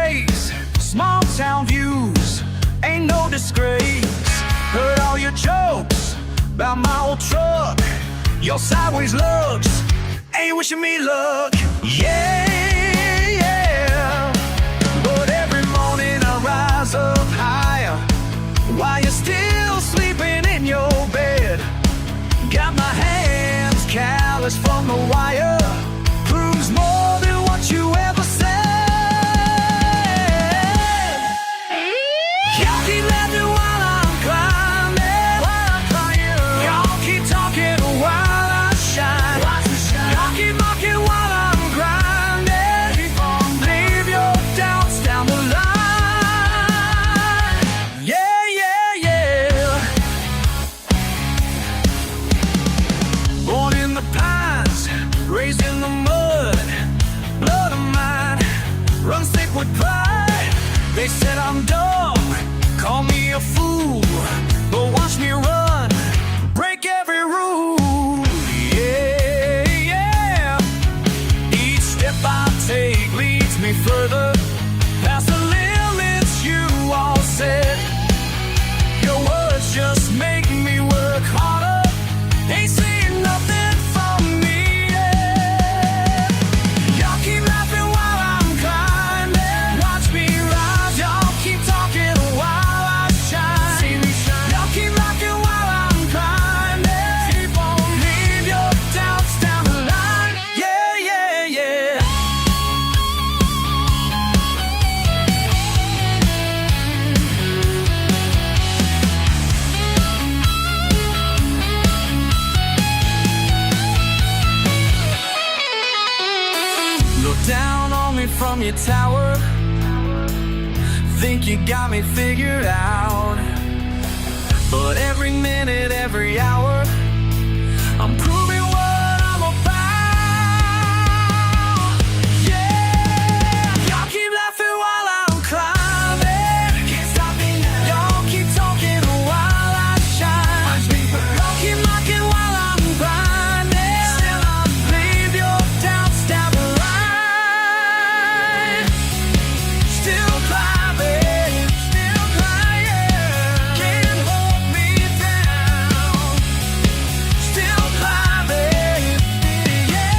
days, small town views, ain't no disgrace. Heard all your jokes about my old truck, your sideways looks ain't wishing me luck. Yeah, yeah. But every morning I rise up higher while you're still sleeping in your bed. Got my hands calloused from the wire, proves more than what you ever said. Y'all keep laughing while I'm climbing, y'all keep talking while I shine. Y'all keep mocking while I'm grinding, leave your doubts down the line. Yeah, yeah, yeah. Born in the pines, raised in the mud, blood of mine runs thick with pride. They said I'm dumb, call me a fool, but watch me run, break every rule. Yeah, yeah. Each step I take leads me further past the limits you all set. Your words just make me work harder, ain't saying nothing from me yet. Y'all keep laughing while I'm climbing, watch me rise. Y'all keep talking while I shine. Y'all keep rocking while I'm climbing, leave your doubts down the line. Yeah, yeah, yeah. Look down on me from your tower, think you got me figured out. But every minute, every hour, I'm proving what I'm about. Yeah, y'all keep laughing while I'm climbing, can't stop me now. Y'all keep talking while I shine. Y'all keep mocking while I'm grinding, leave your doubts down the line. Still climbing, can't hold me down. Still climbing, yeah.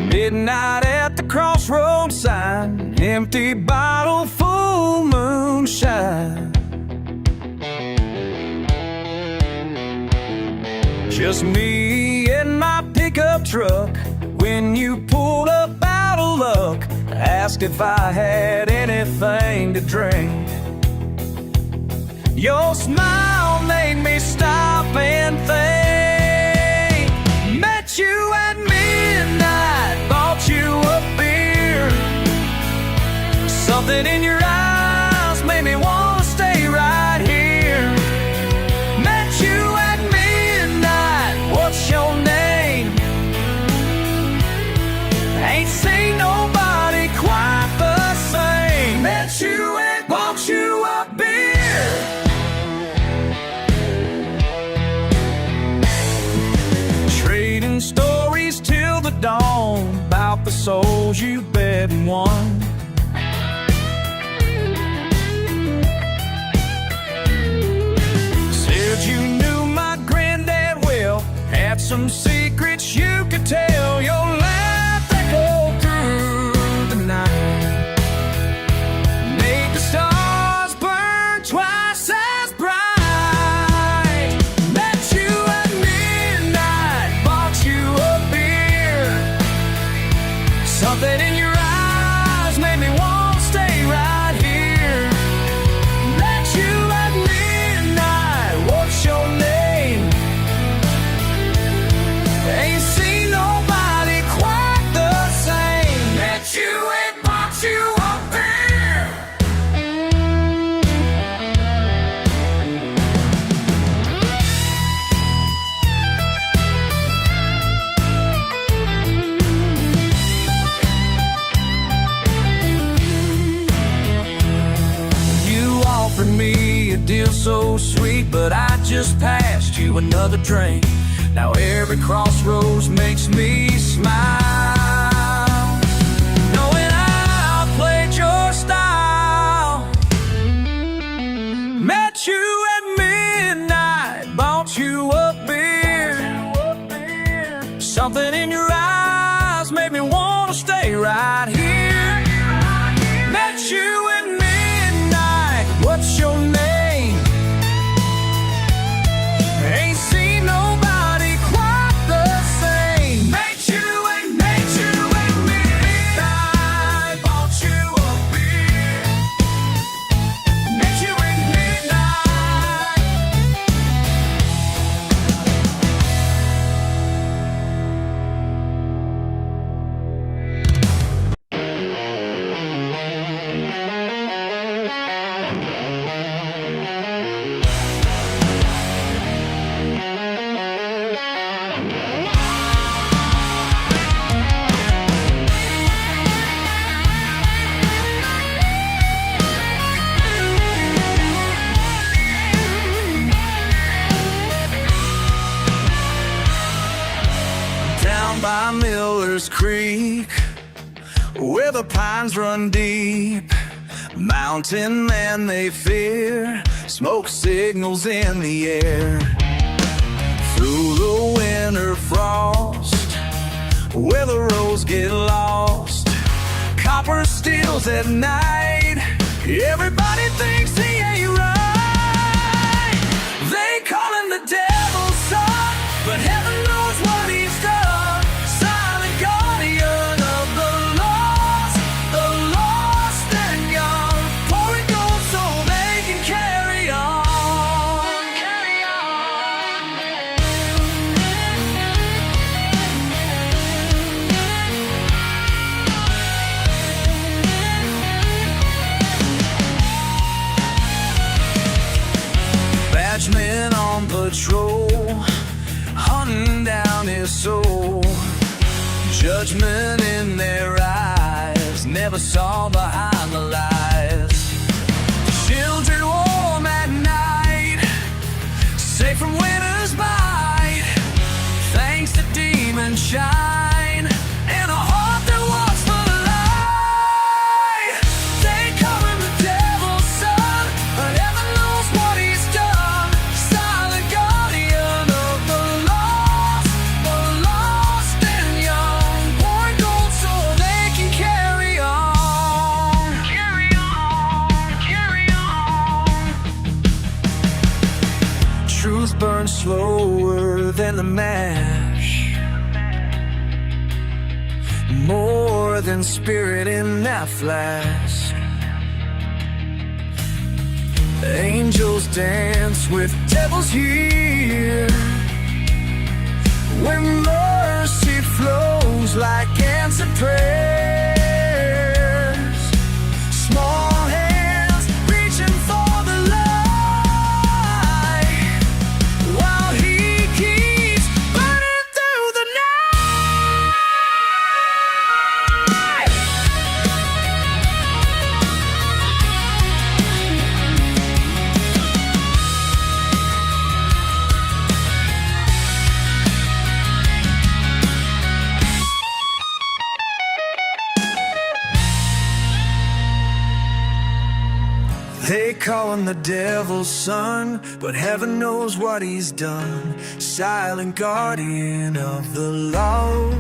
Midnight at the crossroads sign, empty bottle, full moonshine. Just me and my pickup truck. When you pulled up out of luck, asked if I had anything to drink. Your smile made me stop and think. Met you at midnight, bought you a beer. Something in your eyes made me want to stay right here. Met you at midnight, what's your name? Ain't seen nobody quite the same. Met you and bought you a beer. Trading stories till the dawn about the souls you bet and won. Said you knew my granddad well, had some secrets you could tell. Your laugh echoed through the night, made the stars burn twice as bright. Met you at midnight, bought you a beer. Something in your eyes made me want to stay right here. Met you at midnight, what's your name? Ain't seen nobody so sweet, but I just passed you another drink. Now every crossroads makes me smile, knowing I played your style. Met you at midnight, bought you a beer. Something in your eyes made me want to stay right here. Met you at midnight, what's your name? Ain't seen nobody quite the same. Met you at midnight, bought you a beer. Met you at by Miller's Creek, where the pines run deep. Mountain men they fear, smoke signals in the air. Through the winter frost, where the roads get lost. Copper steals at night, everybody thinks he ain't right. They call him the devil's son, but heaven knows what he's done. Men on patrol, hunting down his soul. Judgment in their eyes, never saw behind the lies. Children warm at night, safe from winter's bite. Thanks to demon shine and a heart that walks for the light. They call him the devil's son, but heaven knows what he's done. Truth burns slower than the match, more than spirit in that flash. Angels dance with devils here, when mercy flows like answered prayers. Small hands reaching for the light. They call him the devil's son, but heaven knows what he's done. Silent guardian of the law,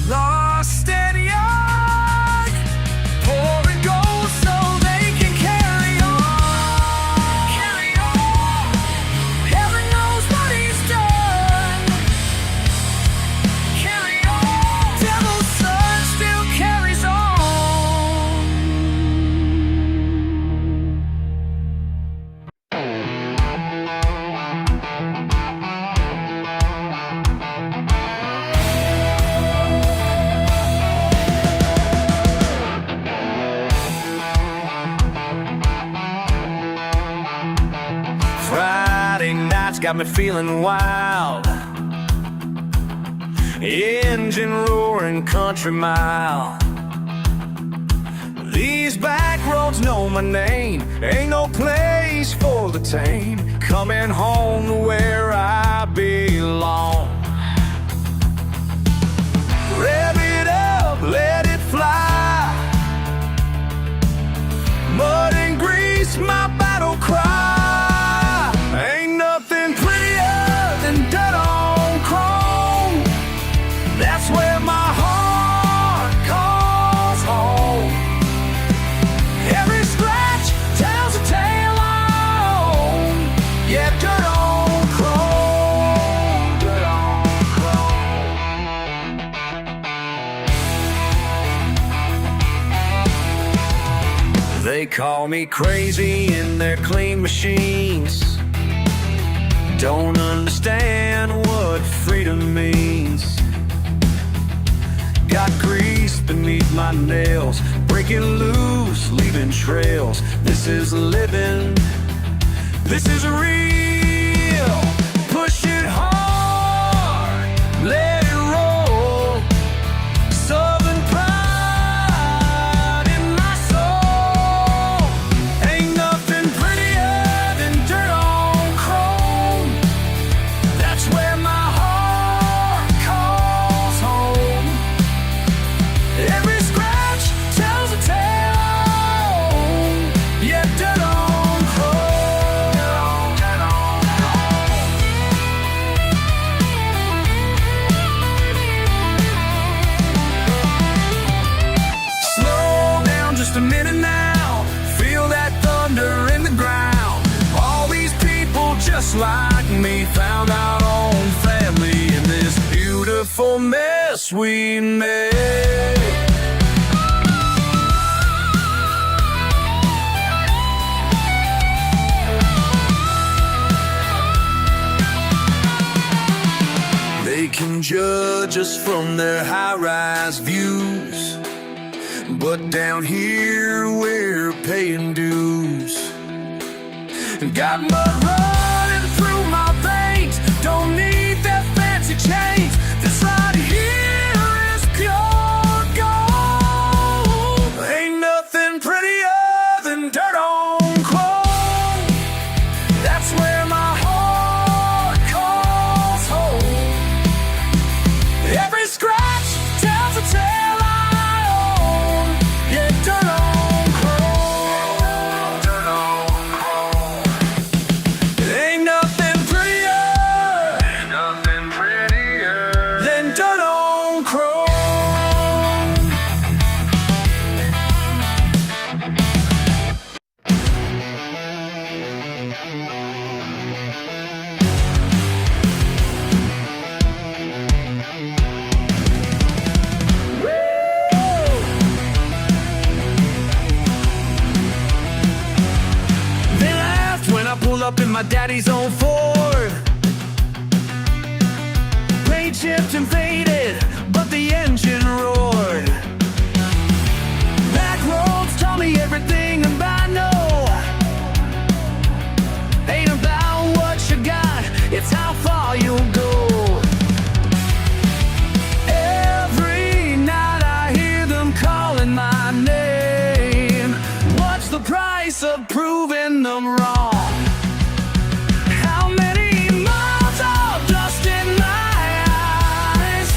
lost and young, pouring gold so they can carry on. Carry on. Heaven knows what he's done. Carry on. Devil's son still carries on. Friday nights got me feeling wild. Engine roaring, country mile. These back roads know my name. Ain't no place for the tame. Coming home to where I belong. Rev it up, let it fly. Mud and grease, my battle cry. Ain't nothing prettier than dirt on chrome. That's where my heart calls home. Every scratch tells a tale on. Yeah, dirt on chrome. Dirt on chrome. They call me crazy in their clean machines. Don't understand what freedom means. Got grease beneath my nails, breaking loose, leaving trails. This is living, this is real. Push it hard, let it roll. Southern pride in my soul. Ain't nothing prettier than dirt on chrome. That's where my heart calls home. Every scratch tells a tale. Yeah, dirt on chrome. Dirt on Slow down just a minute now. Feel that thunder in the ground. All these people just like me found our own family in this beautiful mess we made. They can judge us from their high-rise views, but down here we're paying dues. Got mud running through my veins. Don't need that fancy chains. This right here is pure gold. Ain't nothing prettier than dirt on chrome. That's where my heart calls home. Every scratch tells a tale I own. Yeah, dirt on chrome. Dirt on chrome. Ain't nothing prettier. Ain't nothing prettier than dirt on chrome. They laughed when I pulled up in my daddy's old Ford. Paint chipped and faded, but the engine roared. Back roads taught me everything about know. Ain't about what you got, it's how far you'll go. Every night I hear them calling my name. What's the price of proving them wrong? How many miles of dust in my eyes?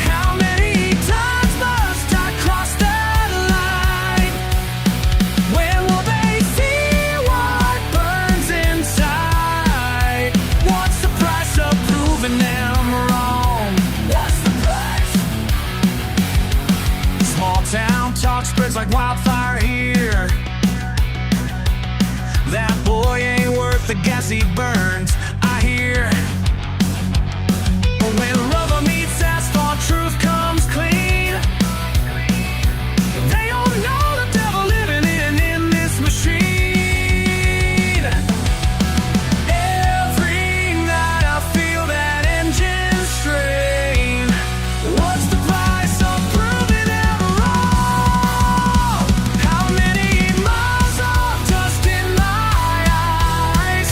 How many times must I cross that line? When will they see what burns inside? What's the price of proving them wrong? What's the price? Small town talk spreads like wildfire here. That boy ain't worth the gas he burns, I hear. When rubber meets asphalt, truth comes clean. They don't know the devil living in this machine. Every night I feel that engine strain. What's the price of proving them wrong? How many miles of dust in my eyes?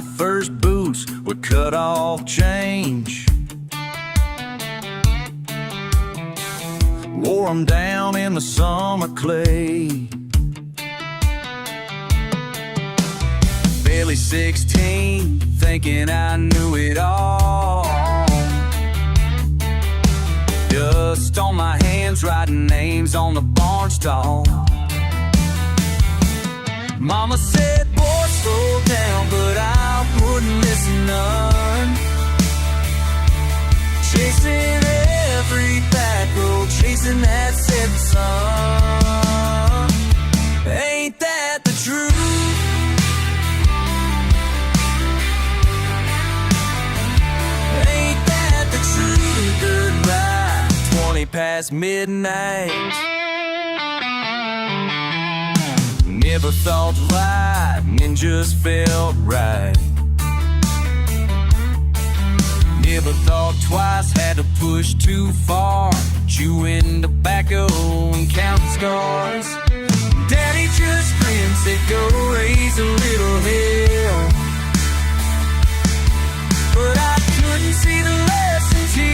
my first boots with cut-off change. Wore 'em down in the summer clay. Barely 16, thinking I knew it all. Dust on my hands, writing names on the barn stall. Mama said, boy, slow down, but I wouldn't listen none. Chasing every back road, chasing that setting sun. Ain't that the truth? Ain't that the truth? Goodbye, 20 past midnight. Never thought lightning just felt right. Never thought twice, had to push too far. Chewing tobacco and counting scars. Daddy just grinned, said go raise a little hell. But I couldn't see the lessons he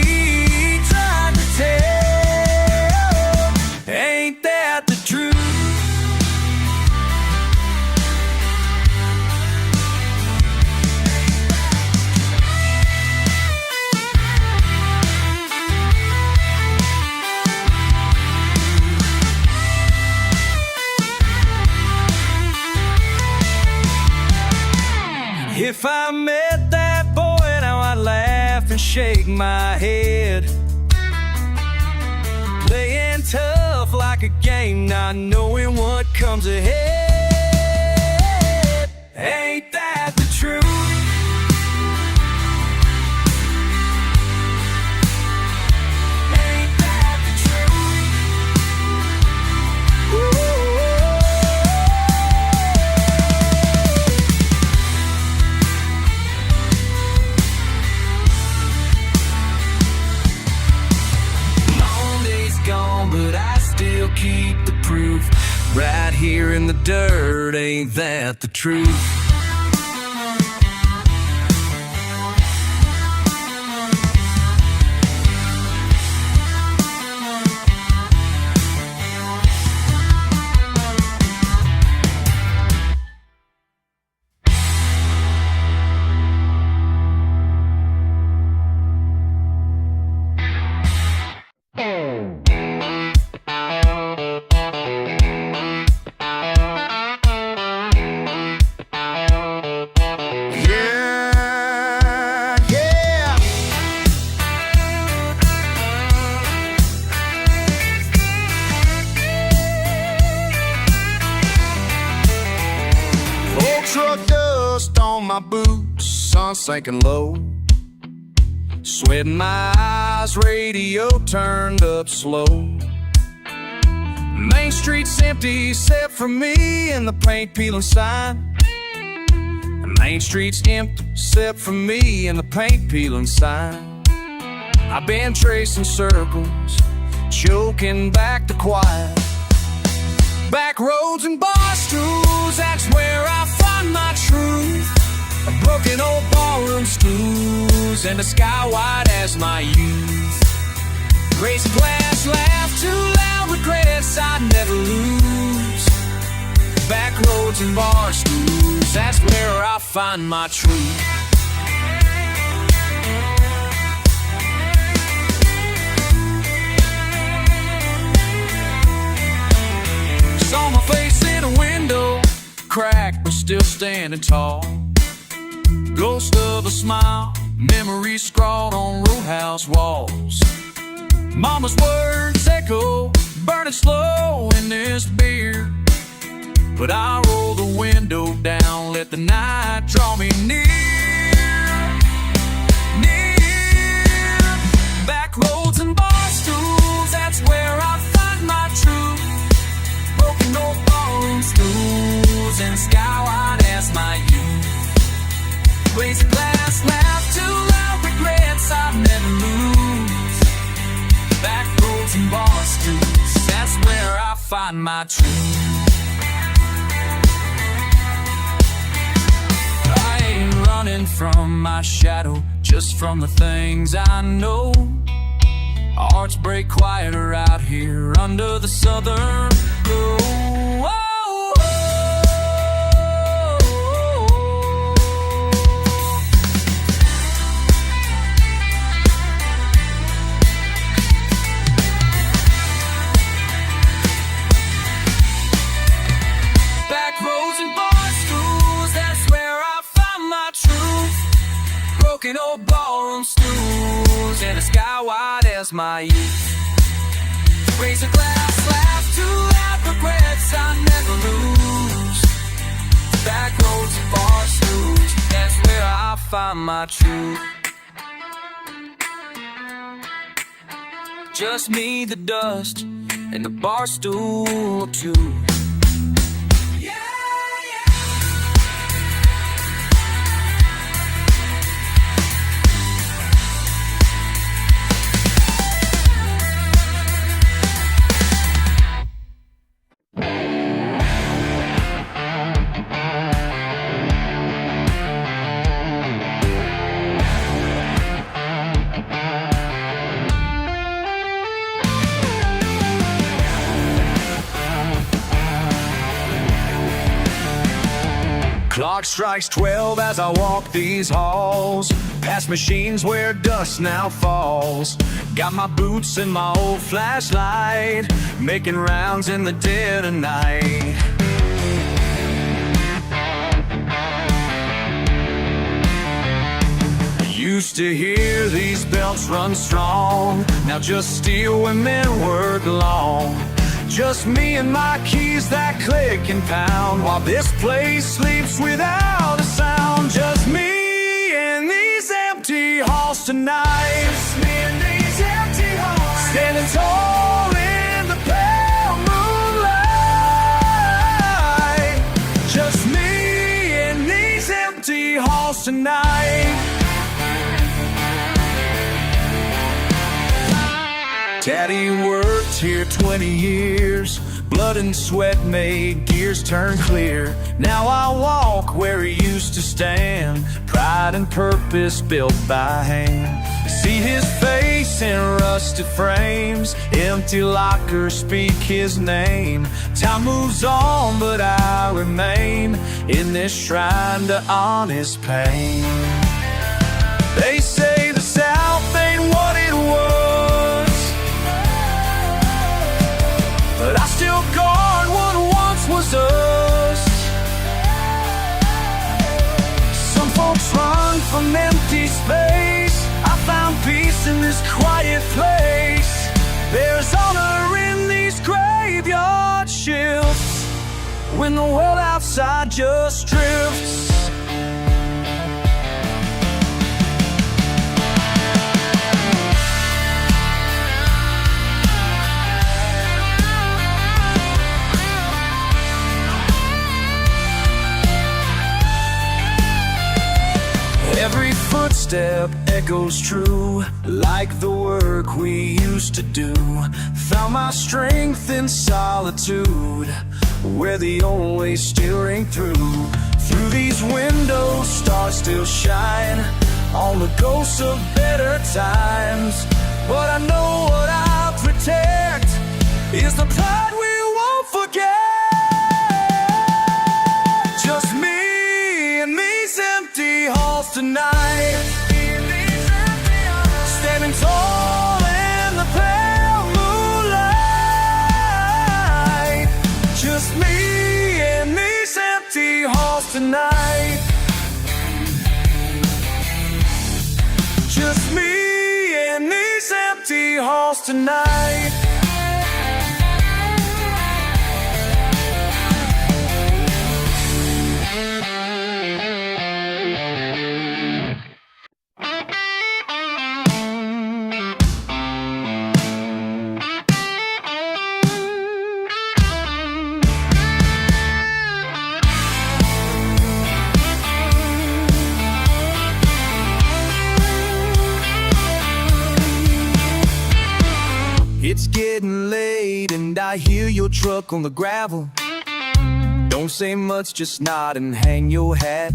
tried to tell. Ain't that the truth? If I met that boy now, I'd laugh and shake my head. Playing tough like a game, not knowing what comes ahead. Ain't that the truth? Ain't that the truth? Ooh. But I still keep the proof right here in the dirt. Ain't that the truth? Truck dust on my boots, sun sinking low. Sweating my eyes, radio turned up slow. Main Street's empty except for me and the paint peeling sign. Main Street's empty except for me and the paint peeling sign. I've been tracing circles, choking back the quiet. Back roads and bar stools, that's where I find my truth. Broken old ballroom stools and the sky wide as my youth. Raise a glass, laugh too loud, regrets I never lose. Back roads and bar stools, that's where I find my truth. Saw my face in a window, cracked but still standing tall. Ghost of a smile, memories scrawled on roadhouse walls. Mama's words echo, burning slow in this beer. But I roll the window down, let the night draw me near, near. Back roads and bar stools, that's where I find my truth. Broken old ballroom stools and sky-wide as my youth. Raise a glass, laugh too loud, regrets I never lose. Back roads and bar stools, that's where I find my truth. I ain't running from my shadow, just from the things I know. Hearts break quieter out here under the southern blue. Broken old ballroom stools and a sky wide as my youth. Raise a glass, laugh too loud, regrets I never lose. Back roads and bar stools, that's where I find my truth. Just me, the dust, and the bar stool too. Clock strikes 12 as I walk these halls, past machines where dust now falls. Got my boots and my old flashlight, making rounds in the dead of night. Used to hear these belts run strong, now just steel women work long. Just me and my keys that click and pound, while this place sleeps without a sound. Just me and these empty halls tonight. Just me and these empty halls, standing tall in the pale moonlight. Just me and these empty halls tonight. Daddy worked here 20 years, blood and sweat made gears turn clear. Now I walk where he used to stand, pride and purpose built by hand. See his face in rusted frames, empty lockers speak his name. Time moves on but I remain in this shrine to honest pain. They say the South ain't what it was, but I still guard what once was us. Some folks run from empty space, I found peace in this quiet place. There's honor in these graveyard shifts, when the world outside just drifts. Every footstep echoes true, like the work we used to do. Found my strength in solitude, where the old ways still ring through. Through these windows, stars still shine on the ghosts of better times. But I know what I'll protect is the pride we won't forget. Just me and these empty halls tonight, standing tall in the pale moonlight. Just me and these empty halls tonight. Just me and these empty halls tonight. It's getting late and I hear your truck on the gravel. Don't say much, just nod and hang your hat.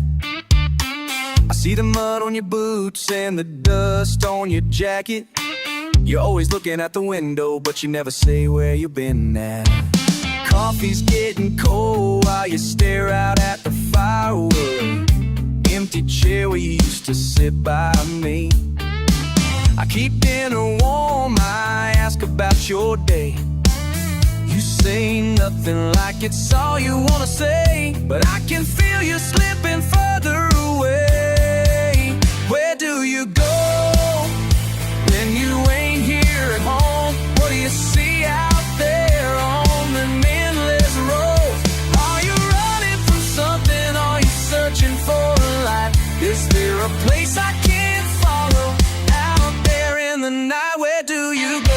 I see the mud on your boots and the dust on your jacket. You're always looking at the window, but you never say where you've been at. Coffee's getting cold while you stare out at the firewood. Empty chair where you used to sit by me. I keep dinner warm, I ask about your day. You say nothing like it's all you wanna say, but I can feel you slipping further away. Where do you go when you ain't here at home? What do you see out there on the endless roads? Are you running from something? Are you searching for a light? Is there a place I can't follow out there in the night? Where do you go?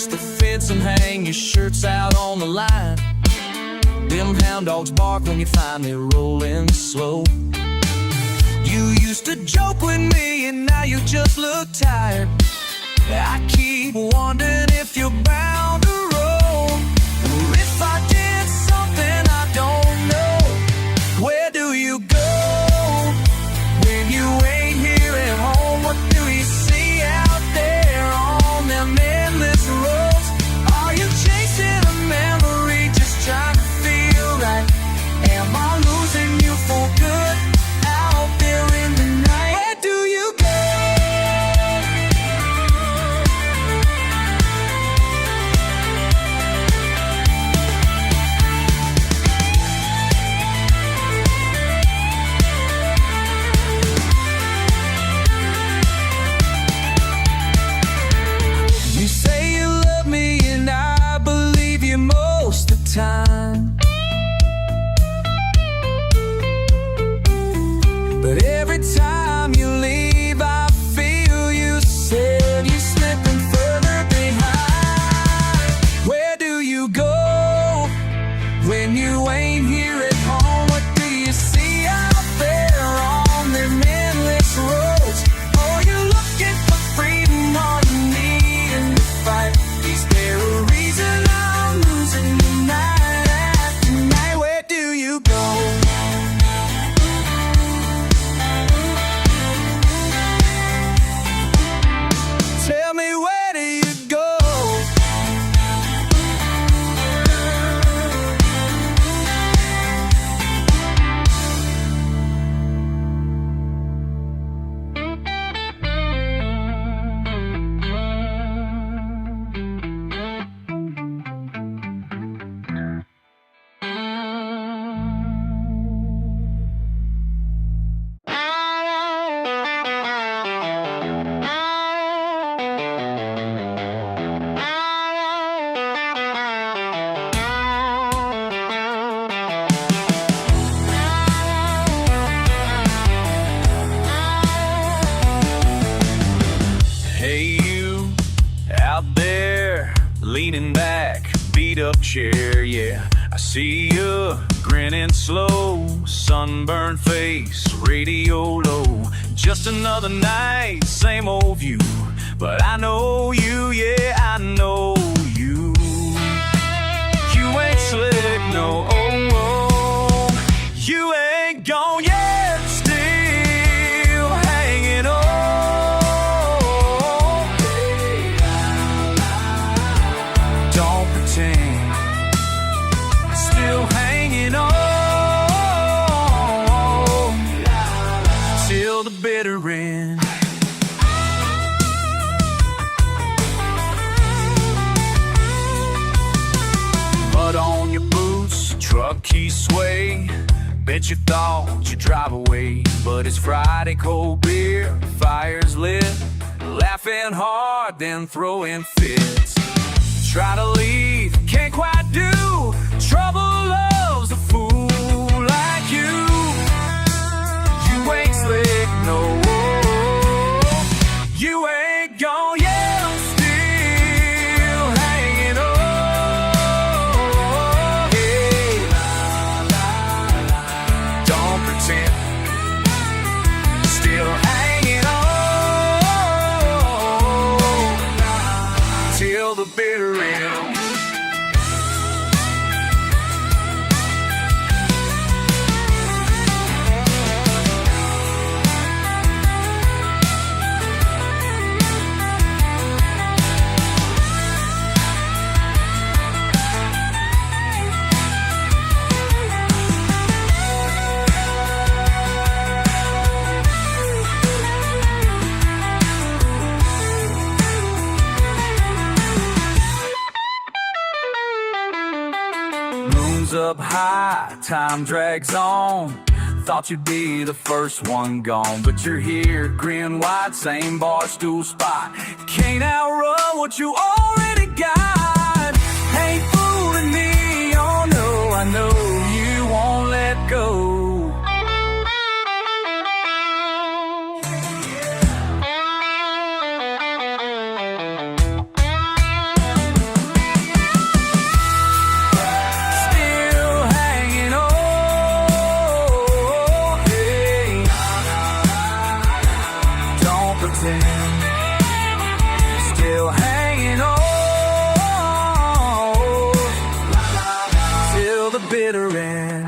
The fence and hang your shirts out on the line. Them hound dogs bark when you find me rolling slow. You used to joke with me and now you just look tired. I keep wondering if you're bound to roll, or if I did something I don't know. Where do you go when you ain't here at home? What do you see out there on them endless roads? Are you chasing a memory, just trying to feel right? Am I losing you for good out there in the night? Where do you go? You say you love me and I believe you most of the time, but every time you leave I feel you said you're slipping further behind. Where do you go when you ain't here at home? What do you see out there on them endless roads? Are you looking for freedom? Are you needing to fight? Is there a reason I'm losing you night after night? Where do you go? Tell me, where do you go? Hey, you out there leaning back, beat up chair, yeah. I see you grinning slow, sunburned face, radio low. Just another night, same old view, but I know you, yeah, I know you. You ain't slick, no, oh, oh. You ain't gone yet, still hanging on. Don't pretend, still hanging on till the bitter end. Mud on your boots, truck keys sway. Bet you thought you'd drive away, but it's Friday, cold beer, fire's lit. Laughing hard, then throwing fits. Try to leave, can't quite do. Trouble loves a fool like you. You ain't slick, no. You ain't gone yet, I'm still hanging on. Hey, don't pretend, still hanging on till till the bitter end. Up high, time drags on. Thought you'd be the first one gone, but you're here, grin wide, same bar stool spot. Can't outrun what you already got. Ain't fooling me, oh no, I know you won't let go. Still hanging on till the bitter end.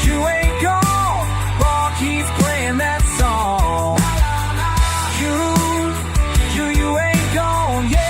You ain't gone. Bar keeps playing that song. You ain't gone, yeah.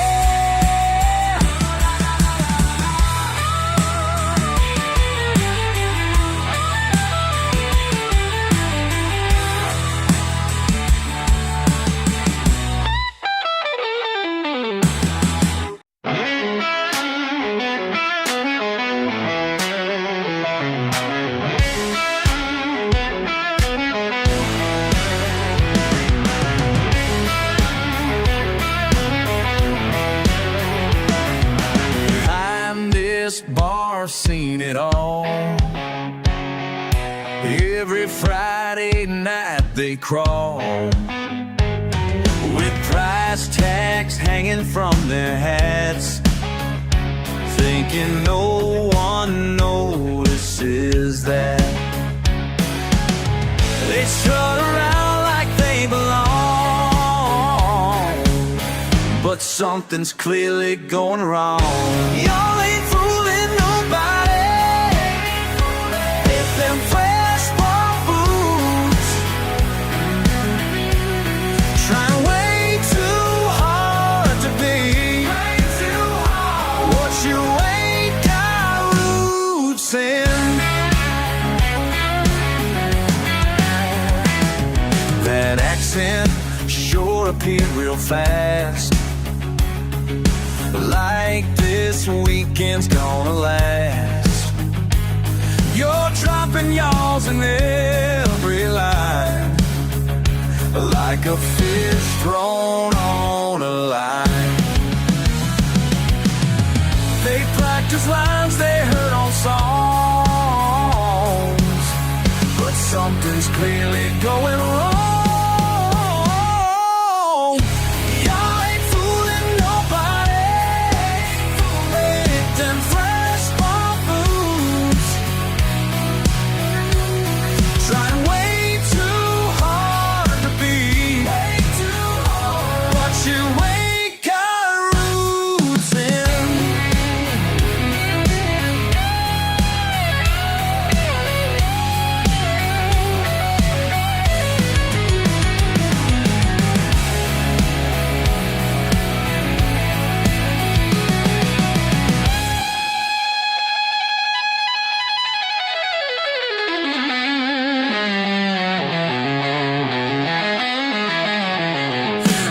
Bar seen it all. Every Friday night they crawl with price tags hanging from their hats, thinking no one notices that. They strut around like they belong, but something's clearly going wrong. Y'all ain't fooling nobody with them fresh ball boots, trying way too hard to be what you ain't got roots in. That accent sure appeared real fast, like this weekend's gonna last. You're dropping y'alls in every line, like a fish thrown on a line. They practice lines they heard on songs, but something's clearly going wrong.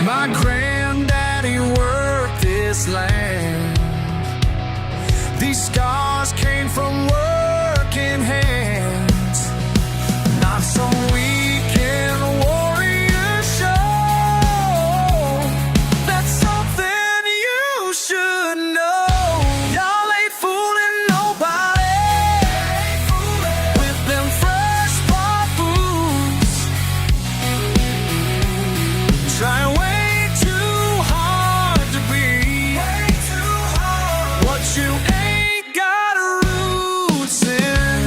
My granddaddy worked this land. These scars came from working hands, not some weekend warrior show. That's something you should know. Y'all ain't fooling nobody with them fresh bought boots, trying way too hard to be what you ain't got roots in.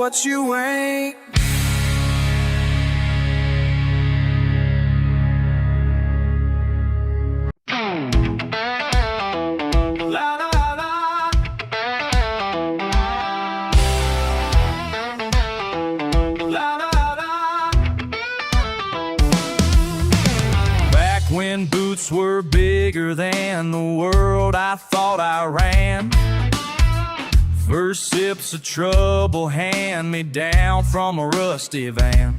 what you ain't. La, la, la, la. La, la, la. Back when boots were bigger than the world, I thought I ran. First sips of trouble hand me down from a rusty van.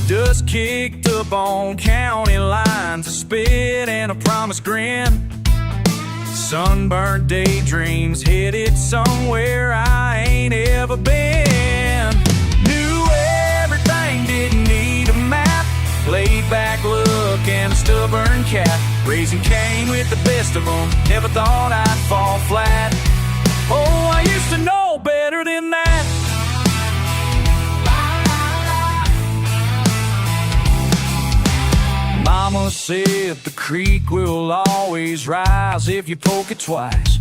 Dust kicked up on county lines, a spit and a promised grin. Sunburned daydreams headed somewhere I ain't ever been. Knew everything, didn't need a map. Laid back look and a stubborn cat. Raising Cain with the best of them, never thought I'd fall flat. Oh, I used to know better than that. Mama said the creek will always rise if you poke it twice.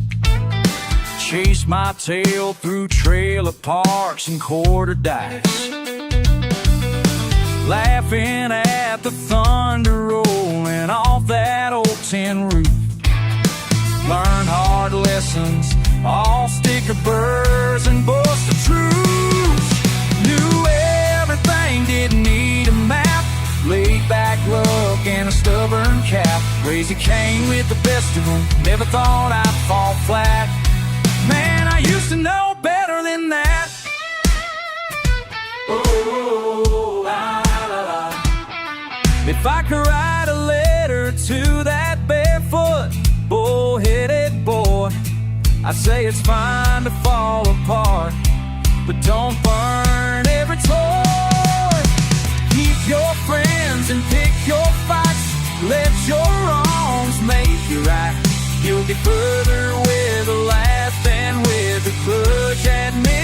Chase my tail through trailer parks and quarter dice. Laughing at the thunder rolling off that old tin roof. Learn hard lessons, all sticker burrs and bust the truth. Knew everything, didn't need a map. Laid back look and a stubborn cap. Raising Cain with the best of them, never thought I'd fall flat. Man, I used to know better than that. Oh, la, la, la. If I could write a letter to that barefoot, bull-headed boy, I'd say it's fine to fall apart, but don't burn every toy. Keep your friends and pick your fights. Let your wrongs make you right. You'll get further with a laugh than with a clutch at midnight.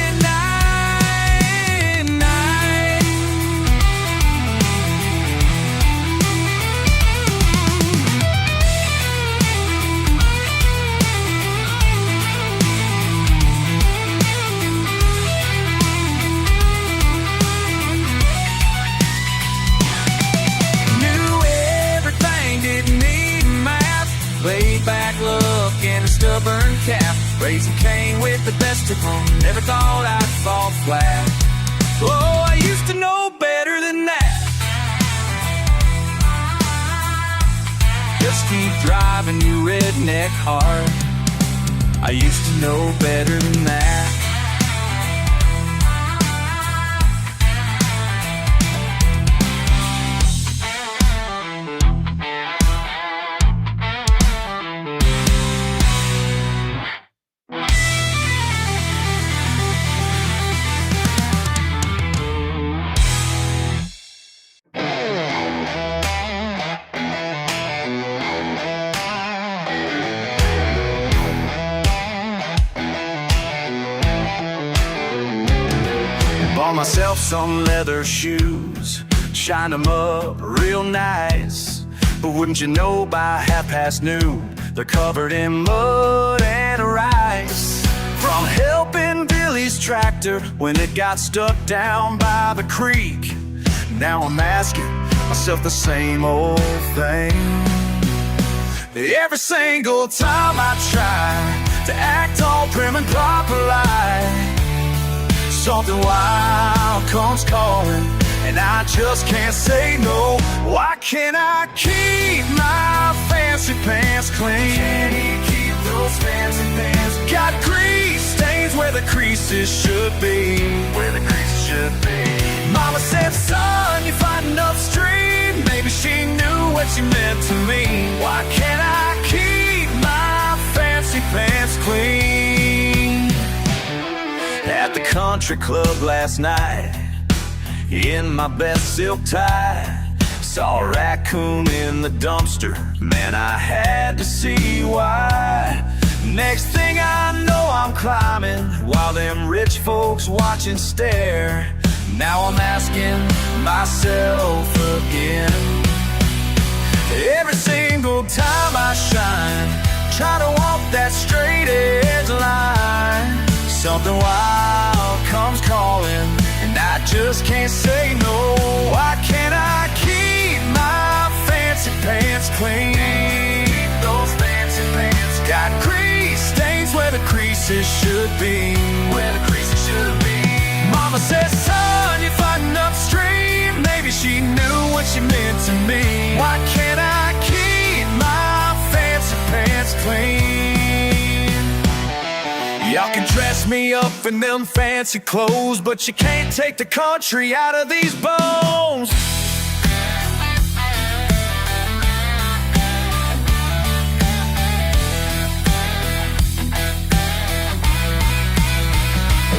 Laid back look and a stubborn cap. Raising Cain with the best of them, never thought I'd fall flat. Oh, I used to know better than that. Just keep driving, you redneck heart. I used to know better than that. Bought myself some leather shoes, shine them up real nice. But wouldn't you know, by noon, they're covered in mud and rice. From helping Billy's tractor when it got stuck down by the creek, now I'm asking myself the same old thing. Every single time I try to act all prim and proper like, something wild comes calling, and I just can't say no. Why can't I keep my fancy pants clean? Can you keep those fancy pants? Got grease stains where the creases should be. Where the creases should be. Mama said, son, you're fighting upstream. Maybe she knew what you meant to me. Why can't I keep my fancy pants clean? At the country club last night, in my best silk tie, saw a raccoon in the dumpster. Man, I had to see why. Next thing I know, I'm climbing while them rich folks watch and stare. Now I'm asking myself again. Every single time I shine, try to walk that straight edge line, something wild comes mom's calling, and I just can't say no. Why can't I keep my fancy pants clean? Those fancy pants got grease stains where the creases should be. Where the creases should be. Mama says, son, you're fighting upstream. Maybe she knew what she meant to me. Why can't I keep my fancy pants clean? Y'all can dress me up in them fancy clothes, but you can't take the country out of these bones.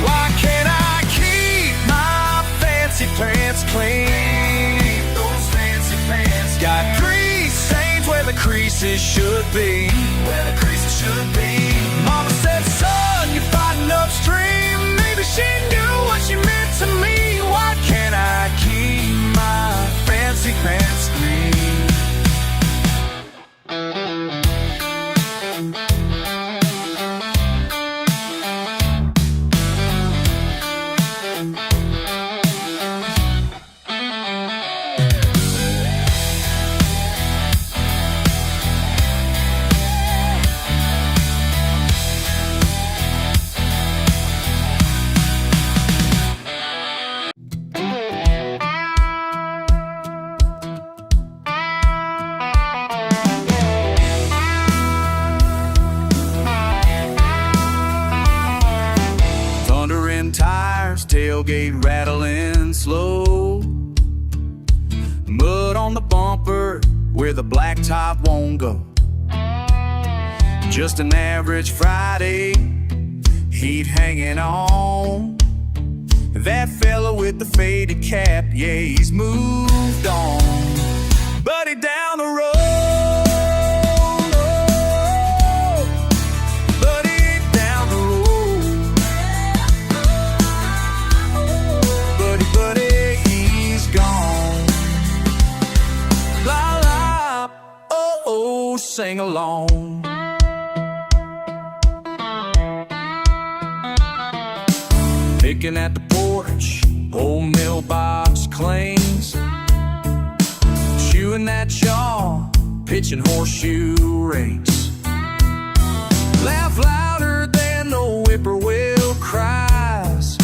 Why can't I keep my fancy pants clean? Those fancy pants got grease stains where the creases should be. Where the creases should be. Mama said, son, you're fighting upstream. Maybe she knew what she meant to me. Why can't I keep my fancy pants clean? Tires, tailgate rattling slow. Mud on the bumper where the blacktop won't go. Just an average Friday, heat hanging on. That fella with the faded cap, yeah, he's moved on. Buddy down the road, sing along. Picking at the porch, old mailbox clings. Chewing that chaw, pitching horseshoe rings. Laugh louder than the whippoorwill cries.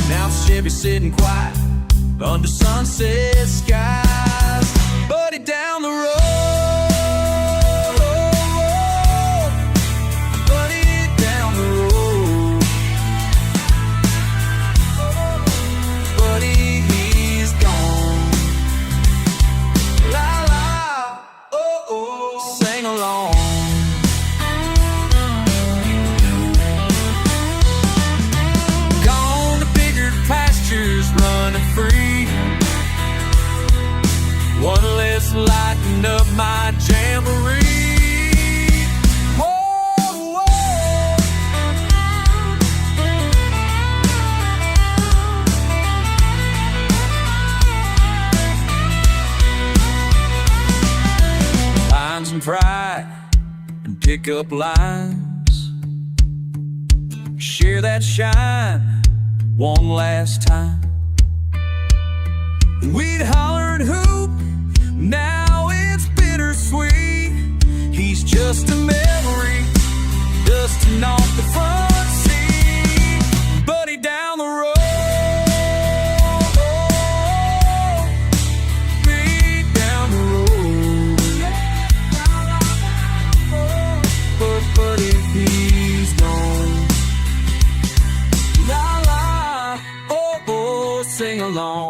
Now Chevy sitting quiet under sunset skies. Buddy down the road, lighten up my jamboree. Whoa, whoa. Find some pride and pick up lines. Share that shine one last time. We'd holler and hoop. Now it's bittersweet. He's just a memory, dusting off the front seat. Buddy down the road, beat down the road. But buddy, he's gone. La la, oh oh, sing along.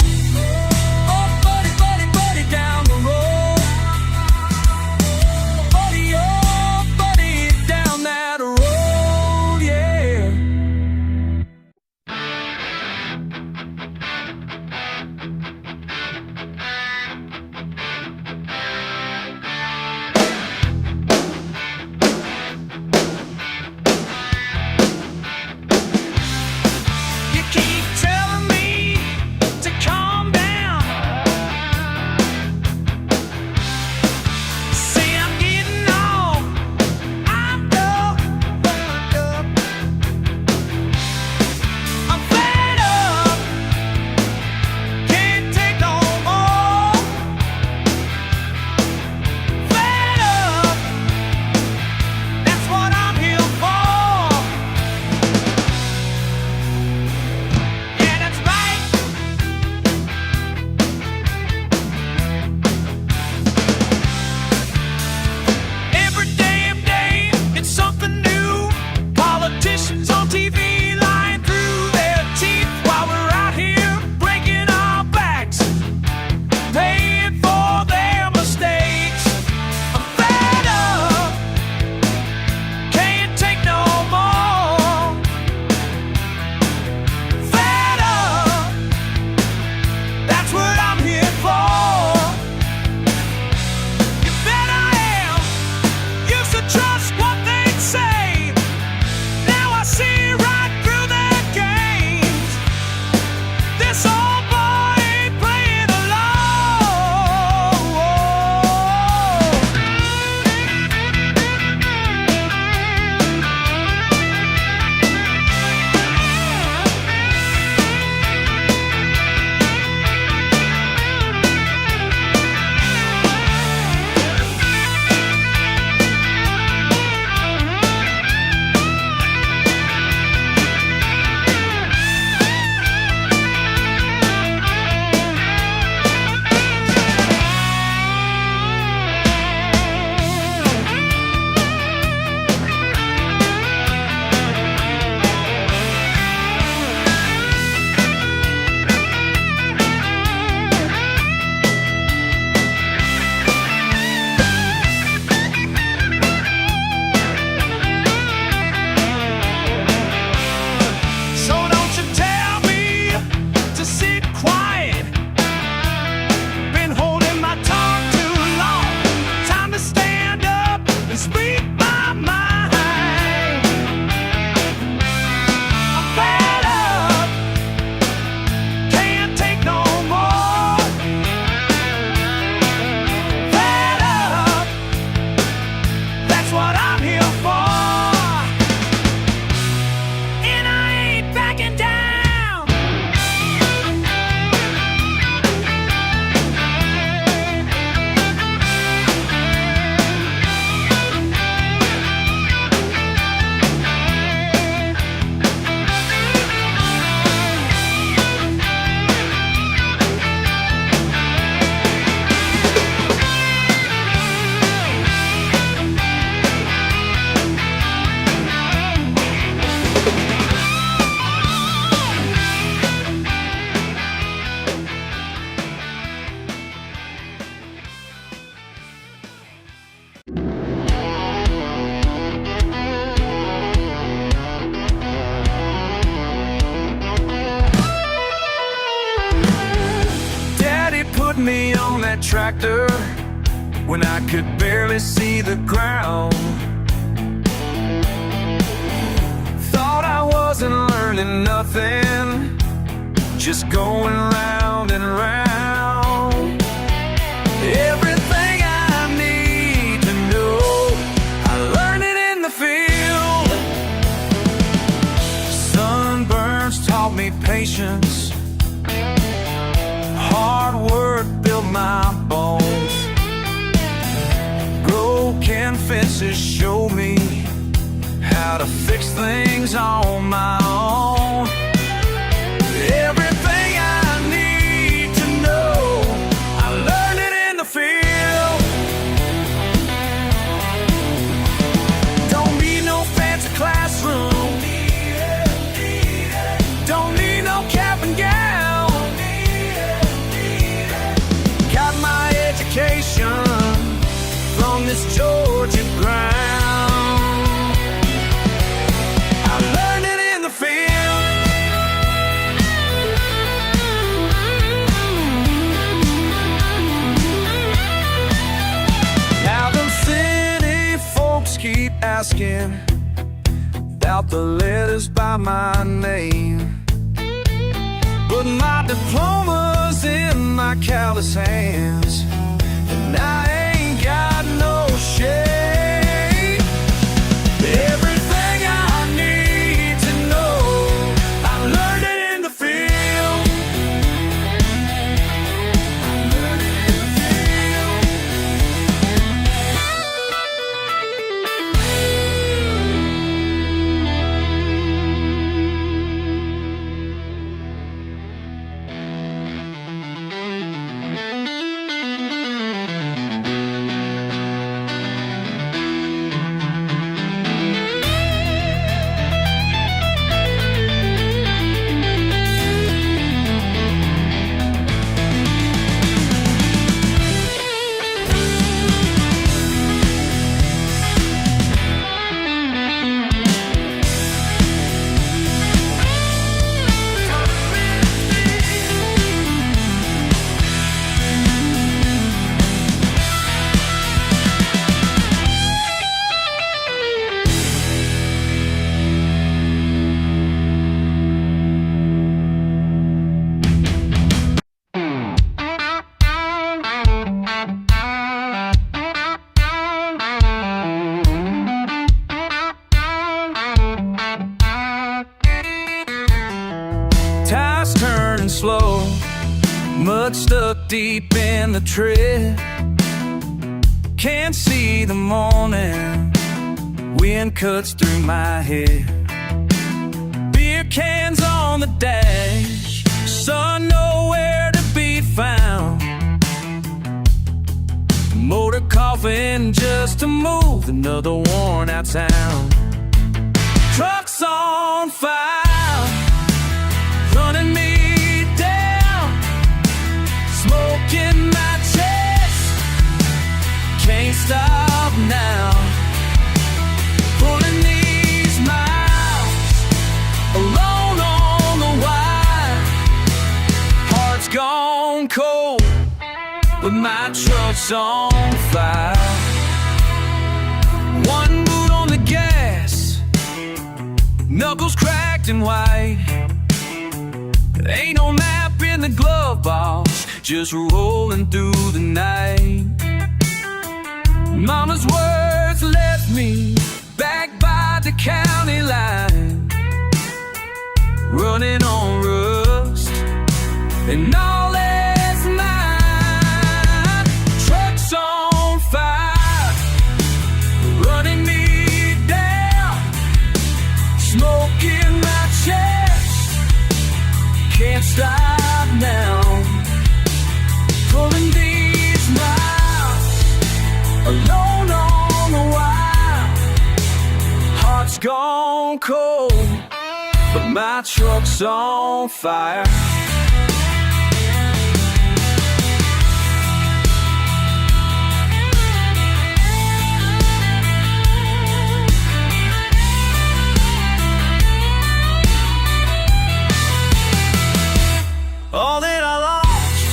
To come that tractor when I could barely see the ground. Thought I wasn't learning nothing, just going round and round. Everything I need to know, I learned it in the field. Sunburns taught me patience, hard work built my bones. Broken fences showed me how to fix things on my own. Everything I need to know, I learned it in the field. Don't need no fancy classroom, don't need no cap and gown. Got my education from this Georgia ground. I learned it in the field. Now them city folks keep asking about the letters by my name, but my diploma's in my callous hands, and I ain't got no shame. Everything I need to know, I learned it in the field. I learned it in the field. Tide's turning slow, mud stuck deep in the tread. Can't see the morning, wind cuts through my head. Beer cans on the dash, sun nowhere to be found. Motor coughing just to move another worn out town. Trucks on fire, running me down, smoke in my chest, can't stop now. Pulling these miles, alone on the wire, heart's gone cold, but my truck's on fire. One boot on the gas, knuckles cracked and white. Ain't no map in the glove box, just rolling through the night. Mama's words left me back by the county line, running on rust, and all is mine. Truck's on fire, running me down, smoke in my chest, can't stop now. Pulling these miles, alone on the wire, heart's gone cold, but my truck's on fire. All that I lost,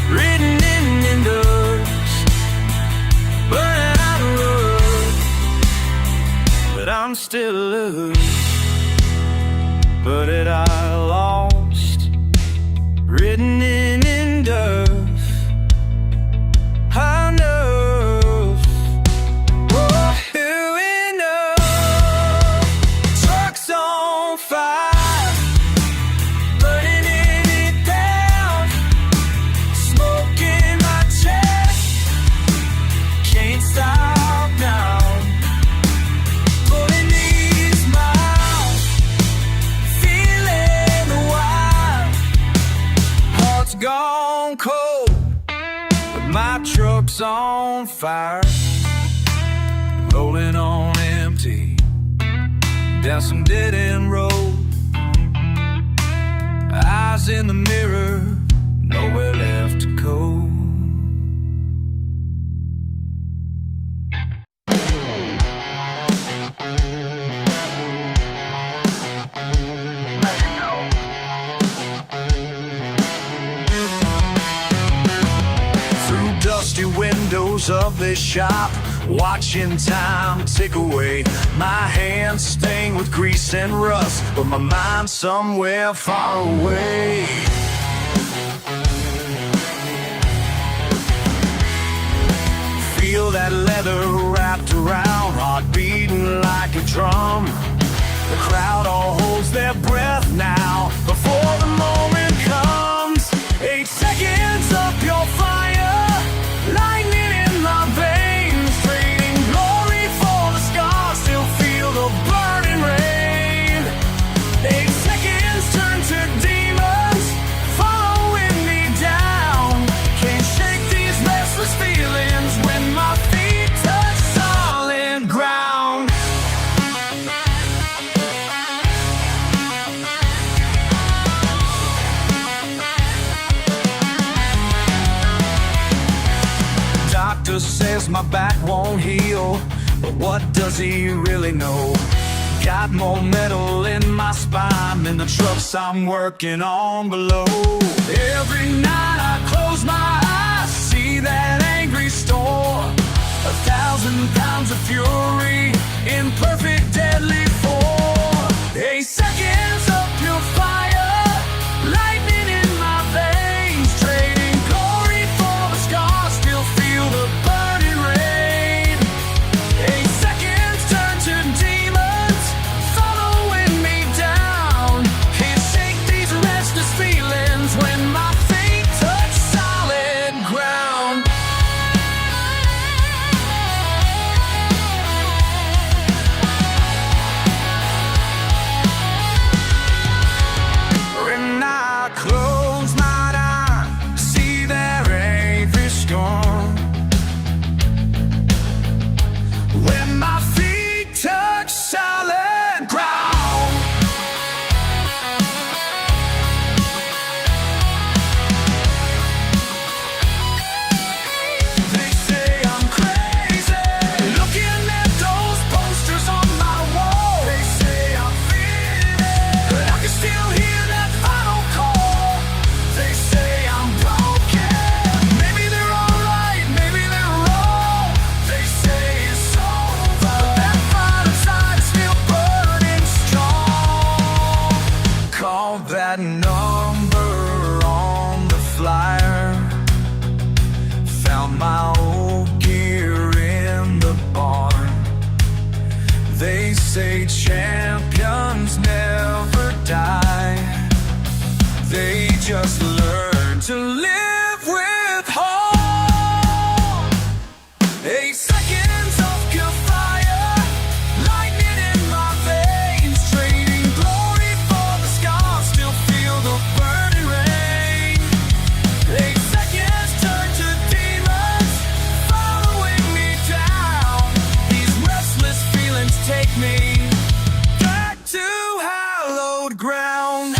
written but it I lost, written in dust. I know, oh, here we know, truck's on fire, burning it down, smoke in my chest, can't stop now. Pulling these miles, feeling the wild, heart's gone cold, but my truck's on fire, rolling on empty, down some dead-end road. Eyes in the mirror, nowhere left to go. Through dusty windows of this shop, watching time tick away. My hands stained with grease and rust, but my mind's somewhere far away. Feel that leather wrapped around, heart beating like a drum. The crowd all holds their breath now, before the moment comes. 8 seconds of pure fire, lightning in my veins, trading glory for the scars, still feel the burning rain. 8 seconds turn to demons, following me down. Can't shake these restless feelings when my feet touch solid ground. Doctor says my back won't heal, but what does he really know? Got more metal in my spine than the trucks I'm working on below. Every night I close my eyes, see that angry storm. 1,000 pounds of fury in perfect deadly form. 8 seconds of pure fire, lightning in my veins, trading glory for the scars, still feel the burning rain. 8 seconds turn to demons, following me down. Can't shake these restless feelings when my feet touch solid ground. When I close my eyes, see their angry storm. When my feet touch solid ground. They say I'm crazy, looking at those posters on my wall. They say I'm feeling it, but I can still hear that final call. They say I'm broken, maybe they're alright, maybe they're wrong. They say it's over, but that fire inside is still burning strong. Call that number on the flyer, found my old gear in the barn. They say champions never die, they just learn to live with harm. 8 seconds of pure fire, lightning in my veins, trading glory for the scars, still feel the burning rain. 8 seconds turn to demons, following me down. These restless feelings take me back to hallowed ground.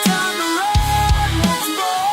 Time to run once more.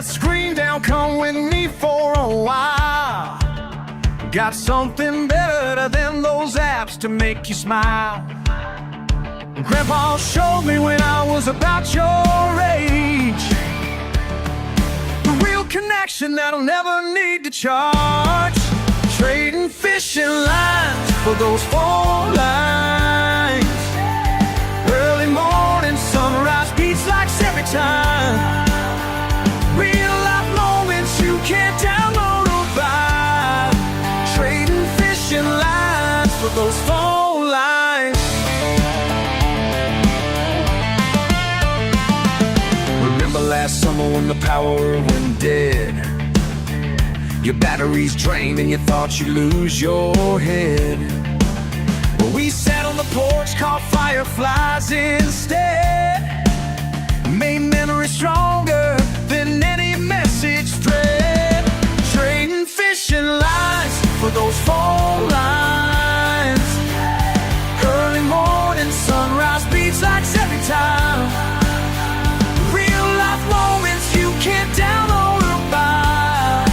that screen down, come with me for a while. Got something better than those apps to make you smile. Grandpa showed me when I was about your age, the real connection that'll never need to charge. Trading fishing lines for those phone lines. Early morning sunrise beats like every time. Real life moments you can't download or buy. Trading fishing lines for those phone lines. Remember last summer when the power went dead? Your batteries drained and you thought you'd lose your head. Well, we sat on the porch, caught fireflies instead. Made memories stronger than any message thread. Trading fishing lines for those phone lines. Early morning sunrise beats like every time. Real life moments you can't download or buy.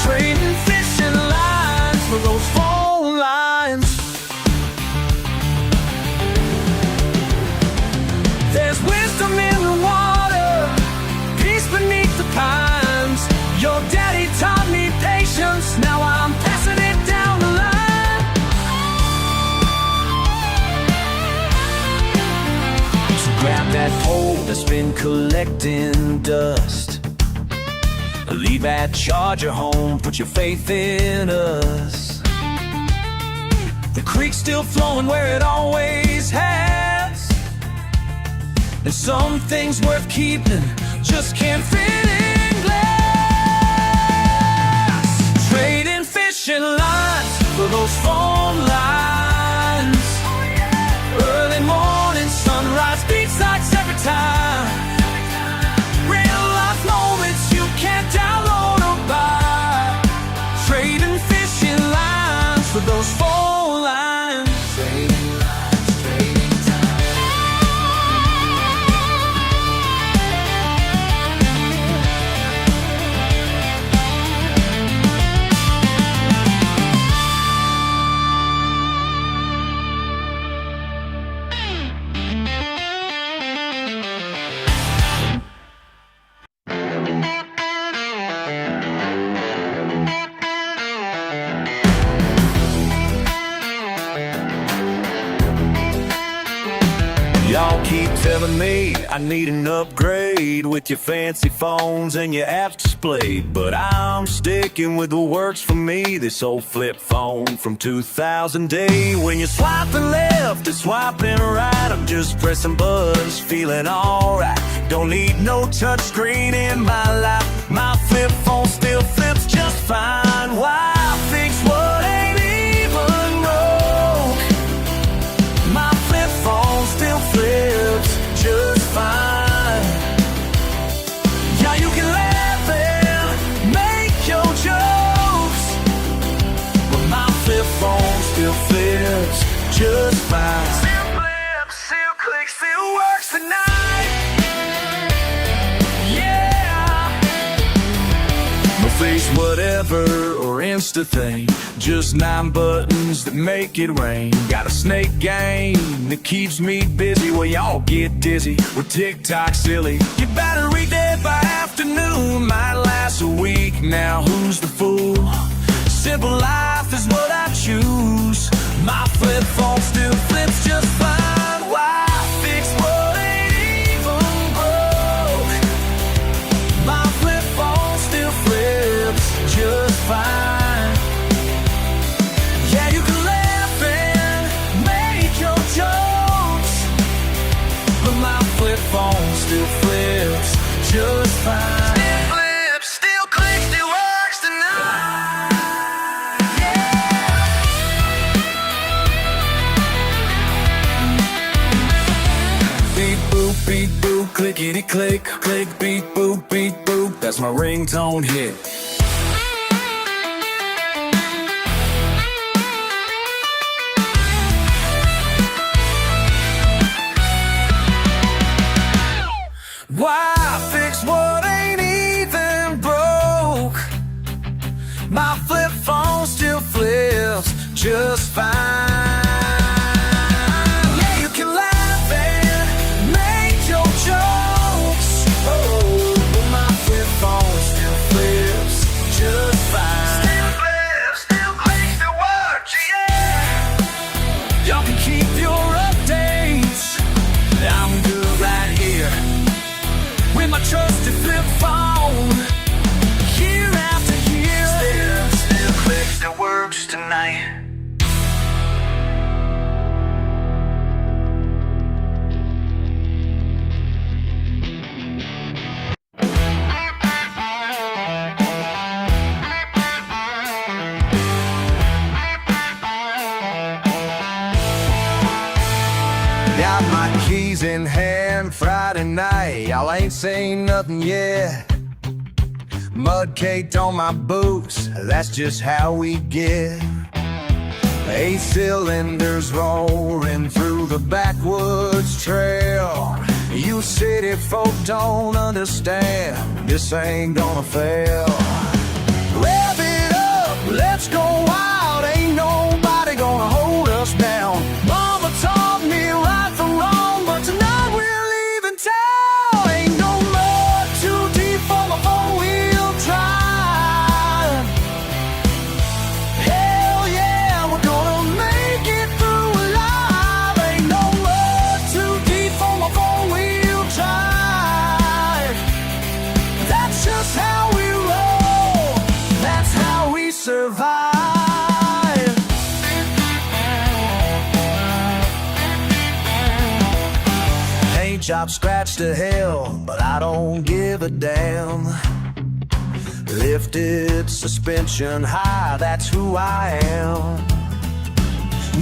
Trading fishing lines for those phone lines. There's wisdom in the water, peace beneath the pines. Your daddy taught me patience, now I'm passing it down the line. So grab that pole that's been collecting dust. Leave that charger home, put your faith in us. The creek's still flowing where it always has. There's some things worth keeping, just can't fit in glass. Trading fishing lines for those phone lines. Early morning sunrise beats like every time. Real life moments you can't download or buy. Trading fishing lines for those phone lines. Trading lines, trading time. Y'all keep telling me I need an upgrade with your fancy phones and your apps displayed, but I'm sticking with what works for me. This old flip phone from 2000. When you're swiping left or swiping right, I'm just pressing buttons, feeling alright. Don't need no touch screen in my life. My flip phone still flips just fine. Why fix what ain't even broke? My flip phone still flips just fine. Yeah, you can laugh and make your jokes, but my flip phone still flips just fine. Still flips, still clicks, still works tonight. Yeah. No face whatever or Insta thing, just 9 buttons that make it rain. Got a snake game that keeps me busy while y'all get dizzy with TikTok silly. Your battery dead by afternoon, might last a week. Now who's the fool? Simple life is what I choose. My flip phone still flips just fine. Why fix what ain't even broke? My flip phone still flips just fine. Yeah, you can laugh and make your jokes, but my flip phone still flips just fine. Still flips, still clicks, still works tonight. Yeah. Beep boop, clickety click, click beep boop, that's my ringtone hit. Why fix what ain't even Got my keys in hand Friday night, y'all ain't seen nothing yet. Mud caked on my boots, that's just how we get. 8 cylinders roaring through the backwoods trail. You city folk don't understand, this ain't gonna fail. Rev it up, let's go wild, ain't nobody gonna hold us down. Mama taught me right from wrong, but tonight we're leaving town. Ain't no mud too deep for my four-wheel drive. Hell yeah, we're gonna make it through alive. Ain't no mud too deep for my four-wheel drive. That's just how we roll, that's how we survive. Job scratched to hell, but I don't give a damn. Lifted suspension high, that's who I am.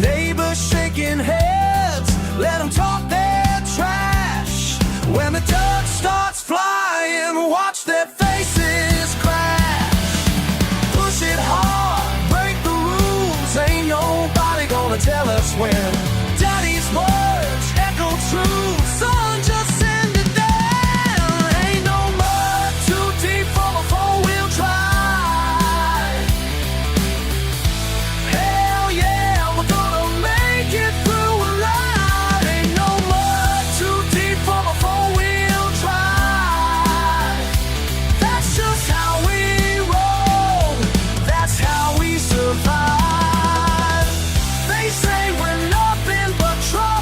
Neighbors shaking heads, let them talk their trash. When the dirt starts flying, watch their faces crash. Push it hard, break the rules, ain't nobody gonna tell us when. Daddy's words echo true. Son, just send it down. Ain't no mud too deep for a four-wheel drive. Hell yeah, we're gonna make it through alive. Ain't no mud too deep for a four-wheel drive. That's just how we roll, that's how we survive. They say we're nothing but trouble.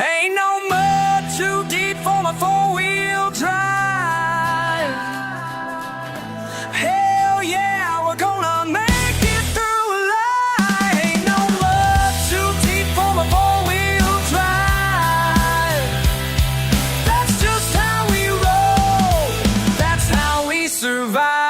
Ain't no mud too deep for my four-wheel drive. Hell yeah, we're gonna make it through alive. Ain't no mud too deep for my four-wheel drive. That's just how we roll, that's how we survive.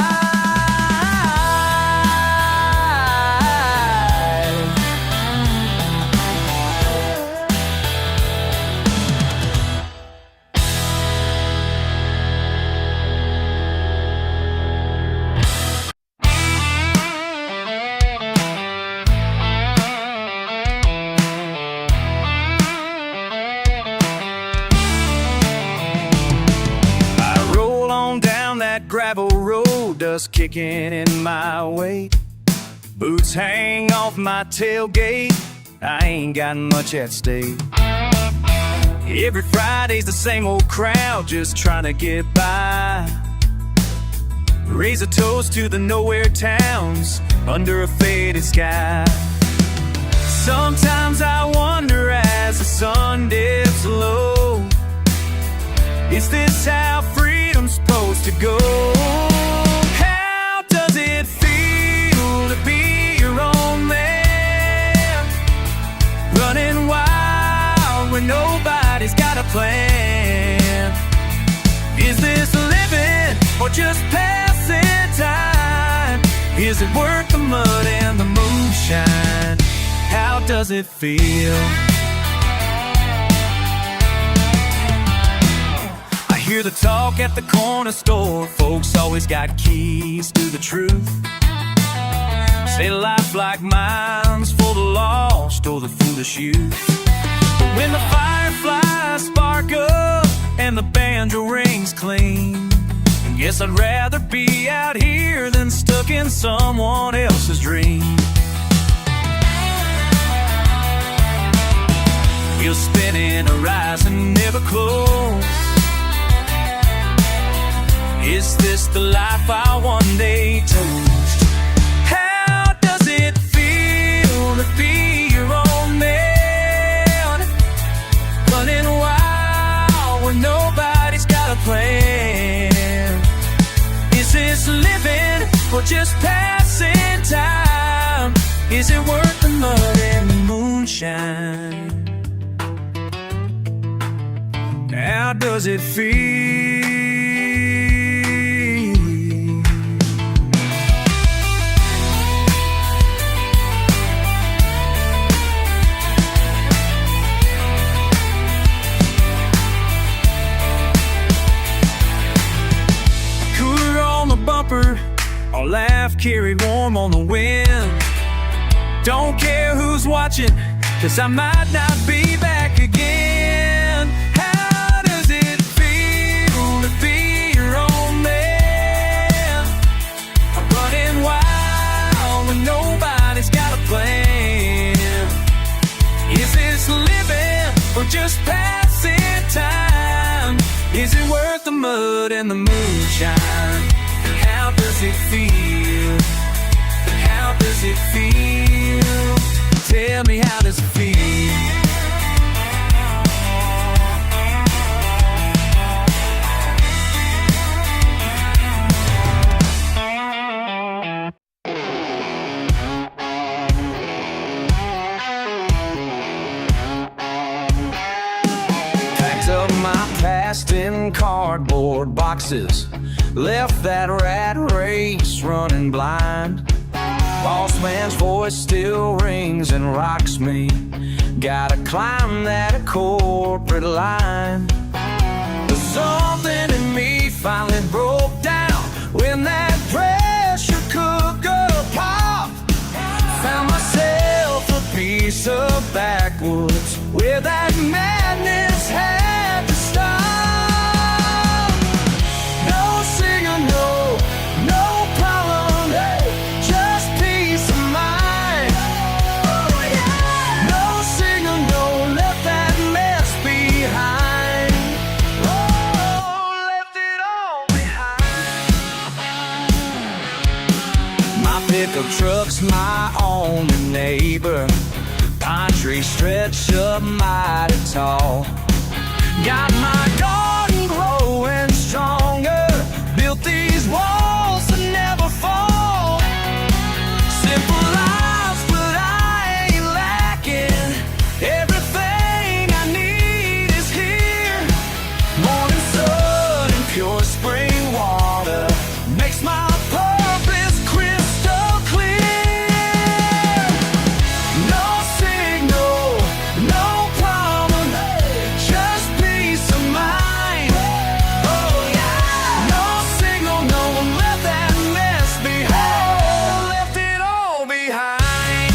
Gravel road, dust kicking in my way. Boots hang off my tailgate, I ain't got much at stake. Every Friday's the same old crowd, just trying to get by. Raise a toast to the nowhere towns under a faded sky. Sometimes I wonder as the sun dips low, is this how freedom's supposed to go? How does it feel to be your own man? Running wild when nobody's got a plan. Is this living or just passing time? Is it worth the mud and the moonshine? How does it feel? Hear the talk at the corner store, folks always got keys to the truth. Say life like mine's for the lost or the foolish youth. But when the fireflies spark up and the banjo rings clean, guess I'd rather be out here than stuck in someone else's dream. Wheels spinning, horizon never close. Is this the life I one day toast? How Is it worth the mud and the moonshine? How does it feel? Cooler on the bumper, our laugh carried warm on the wind. Don't care who's watching, 'cause I might not be back again. How does it feel to be your own man? I'm running wild when nobody's got a plan. Is this living or just passing time? Is it worth the mud and the moonshine? How does it feel? How does it feel? Tell me, how does it feel? Packed up my past in cardboard boxes, left that rat race running blind. Boss man's voice still rings and rocks me. Gotta climb that corporate line. But something in me finally broke down when that pressure cooker popped. Found myself a piece of backwoods where that madness had to stop. No singer, no problem, hey, just peace of mind. Oh, yeah. No singer, no, left that mess behind. Oh, left it all behind. My pickup truck's my only neighbor. Pine tree stretch up mighty tall. Got my garden growing stronger. Built these walls that never fall. Simple lives, but I ain't lacking. Everything I need is here. Morning sun and pure spring water makes my purpose crystal clear. No signal, no problem, just peace of mind. Oh yeah. No signal, no one left that mess behind. Left it all behind.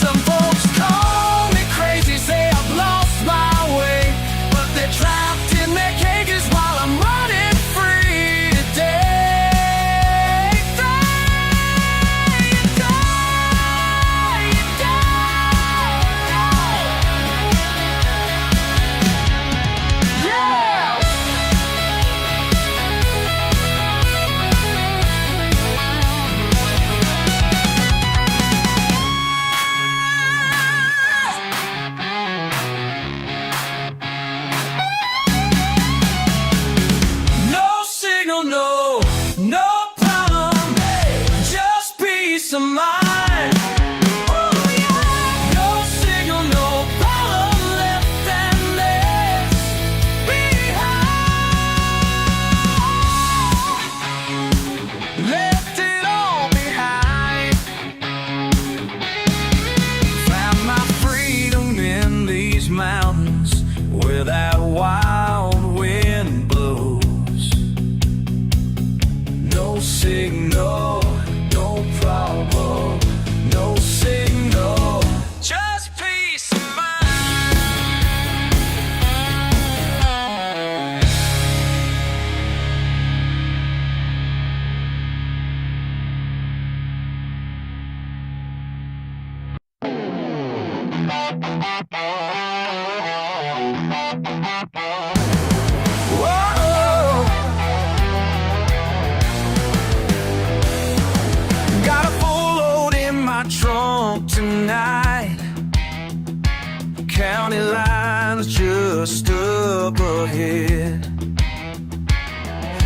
Some folks call me crazy, say I've lost my way, but they're trapped in their cages while I'm running free today. Yeah! No signal, no problem, just peace of mind. Oh yeah. No signal, no problem, left that mess behind. Left it all behind. Found my freedom in these mountains where that wild wind blows. No signal, no problem, no signal, just peace of mind. Whoa. Got a full load in my trunk tonight. County lines just up ahead.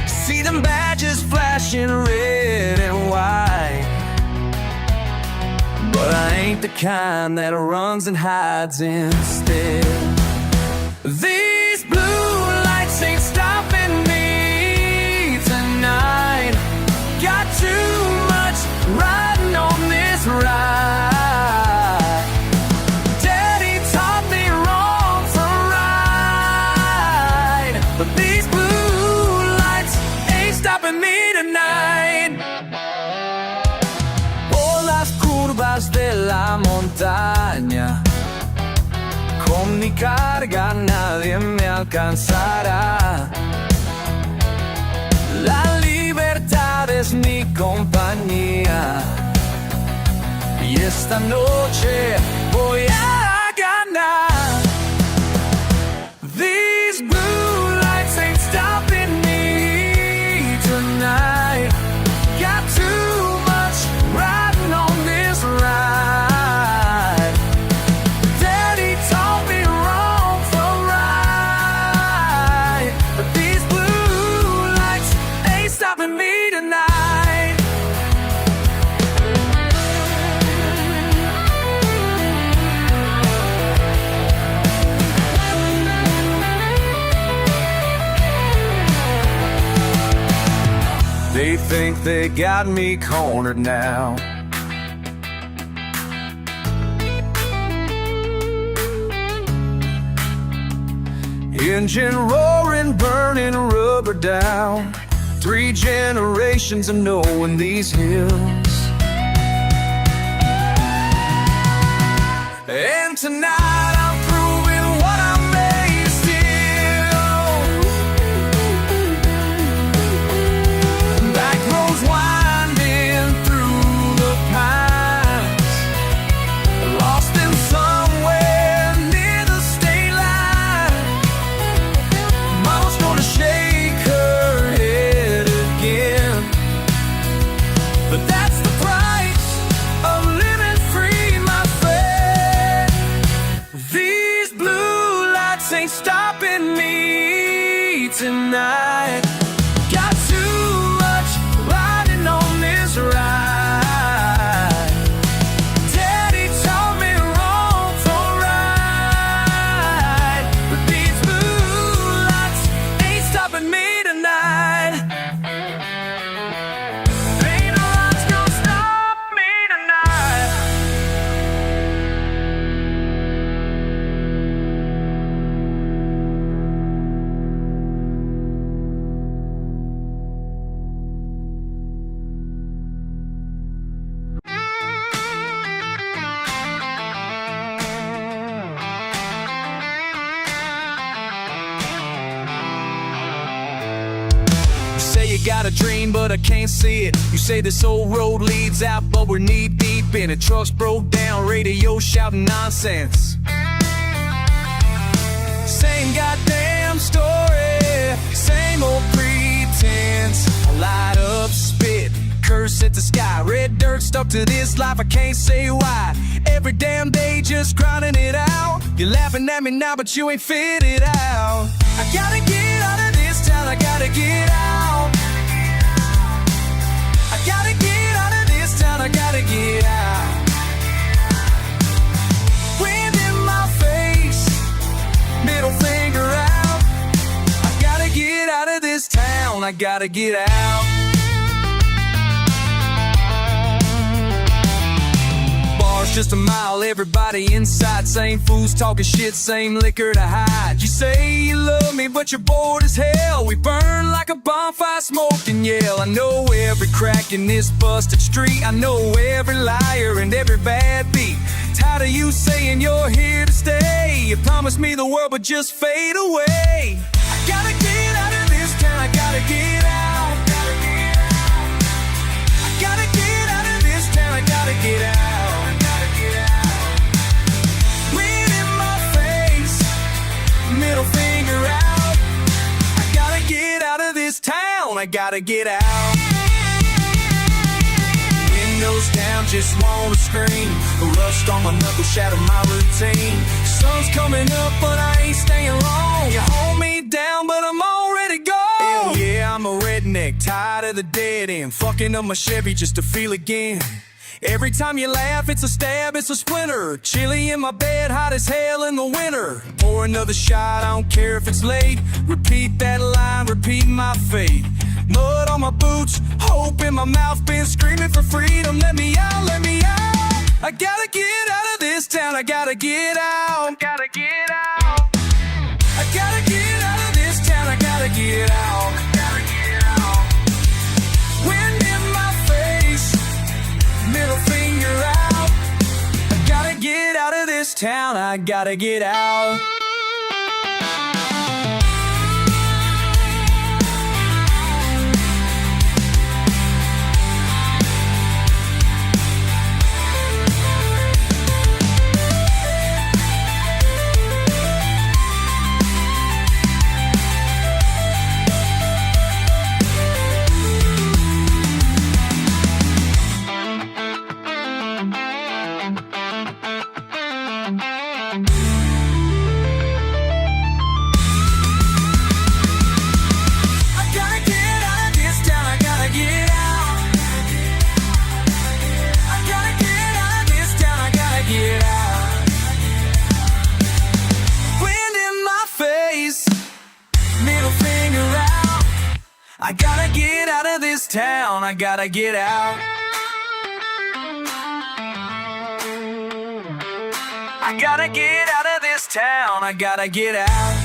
See them badges flashing red and white. the kind that runs and hides instead. These blue lights ain't stopping me tonight. Got too much riding on this ride. Daddy taught me wrong from right, but these blue lights ain't stopping me tonight. Por las curvas de la montaña, con mi carga nadie me alcanzará. La libertad es mi compañía y esta noche voy a ganar. These blue lights ain't stopping me tonight. Got too much riding on this ride. Daddy taught me wrong from right, but these blue lights ain't stopping me tonight. They think they got me cornered now. Engine roaring, burning rubber down. 3 generations of knowing these hills. And tonight I'm proving what I'm made still. Back roads winding through the pines, lost in somewhere near the state line. Mama's gonna shake her head again, but that's the price of living free, my friend. These blue lights ain't stopping me tonight. Got too much riding on this ride. Daddy taught me wrong from right, but these blue lights ain't stopping me tonight. Ain't no lights gonna stop me tonight. You say you got a dream, but I can't see it. You say this old road leads out, but we're knee deep in it. Trucks broke down, radio shouting nonsense. Same goddamn story, same old pretense. Light up, spit, curse at the sky. Red dirt stuck to this life, I can't say why. Every damn day just grinding it out. You're laughing at me now, but you ain't figured it out. I gotta get out of this town, I gotta get out. I gotta get out of this town, I gotta get out. Wind in my face, middle finger out. I gotta get out of this town, I gotta get out. Bars just a mile, everybody inside. Same fools talking shit, same liquor to hide. You say you love me, but you're bored as hell. We burn like a bonfire, smoke and yell. I know every crack in this busted street. I know every liar and every bad beat. Tired of you saying you're here to stay. You promised me the world, but just fade away. I gotta get out of this town, I gotta get out. I gotta get out of this town, I gotta get out. Wind in my face, middle finger out. I gotta get out of this town, I gotta get out. Windows down, just wanna scream. The rust on my knuckles shadow my routine. Sun's coming up, but I ain't staying long. You hold me down, but I'm already gone. Hell yeah, I'm a redneck, tired of the dead end. Fucking up my Chevy just to feel again. Every time you laugh, it's a stab, it's a splinter. Chilly in my bed, hot as hell in the winter. Pour another shot, I don't care if it's late. Repeat that line, repeat my fate. Mud on my boots, hope in my mouth, been screaming for freedom. Let me out, let me out. I gotta get out of this town, I gotta get out. Gotta get out. I gotta get out of this town, I gotta get out. Gotta get out. Wind in my face, middle finger out. I gotta get out of this town, I gotta get out. I gotta get out of this town, I gotta get out. I gotta get out of this town, I gotta get out.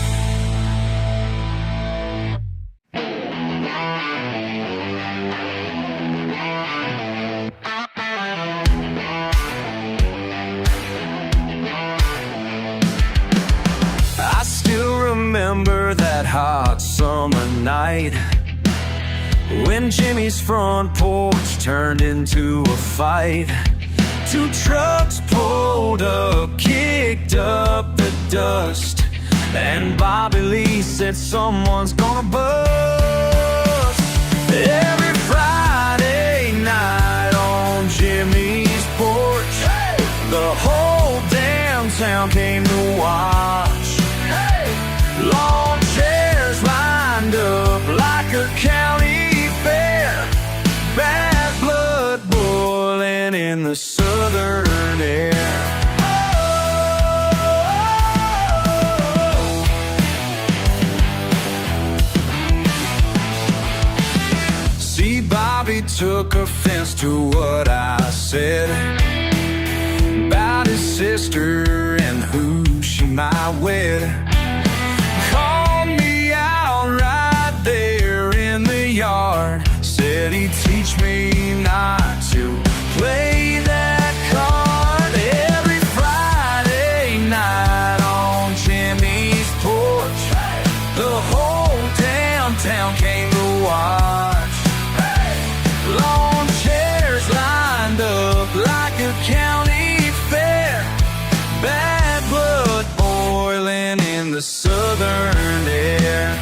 I still remember that hot summer night when Jimmy's front porch turned into a fight. Two trucks pulled up, kicked up the dust, and Bobby Lee said someone's gonna bust. Every Friday night on Jimmy's porch, the whole damn town came to watch. Lawn chairs lined up like a county fair, bad blood boiling in the southern air. See, Bobby took offense to what I said about his sister and who she might wed. Called me out right there in the yard, said he'd teach me not to play that card. Every Friday night on Jimmy's porch, the whole damn town came to watch. Lawn chairs lined up like a county fair, bad blood boiling in the southern air.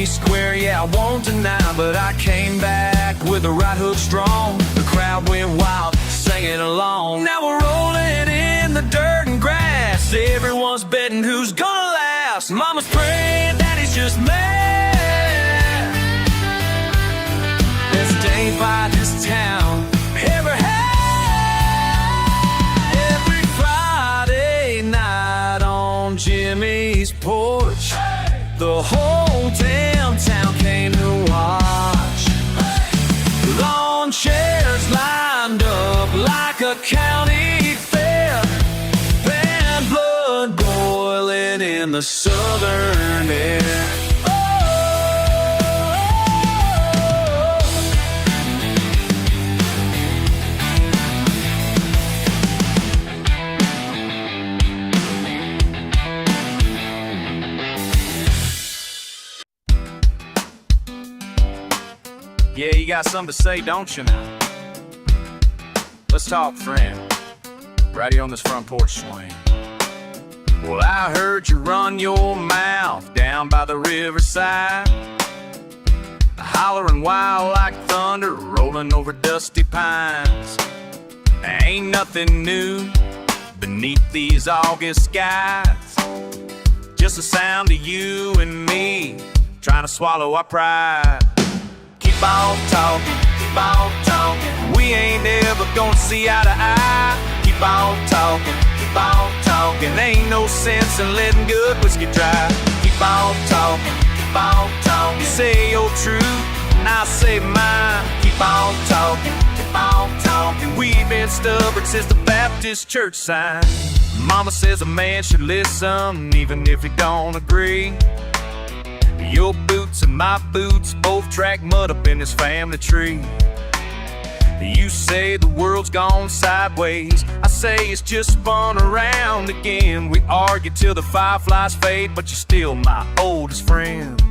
Square, yeah, I won't deny, but I came back with the right hook strong. The crowd went wild, singing along. Now we're rolling in the dirt and grass, everyone's betting who's gonna last. Mama's praying, daddy's just mad. Best day by this town ever had. Every Friday night on Jimmy's porch, the whole damn town came to watch. Lawn chairs lined up like a county fair, bad blood boiling in the southern air. Yeah, you got something to say, don't you now? Let's talk, friend. Right here on this front porch swing. Well, I heard you run your mouth down by the riverside, hollering wild like thunder, rolling over dusty pines. Ain't nothing new, beneath these August skies. Just the sound of you and me, trying to swallow our pride. Keep on talking, keep on talking. We ain't ever gonna see eye to eye. Keep on talking, keep on talking. Ain't no sense in letting good whiskey dry. Keep on talking, keep on talking. You say your truth, and I'll say mine. Keep on talking, keep on talking. We've been stubborn since the Baptist church sign. Mama says a man should listen, even if he don't agree. Your boots and my boots both track mud up in this family tree. You say the world's gone sideways, I say it's just spun around again. We argue till the fireflies fade, but you're still my oldest friend.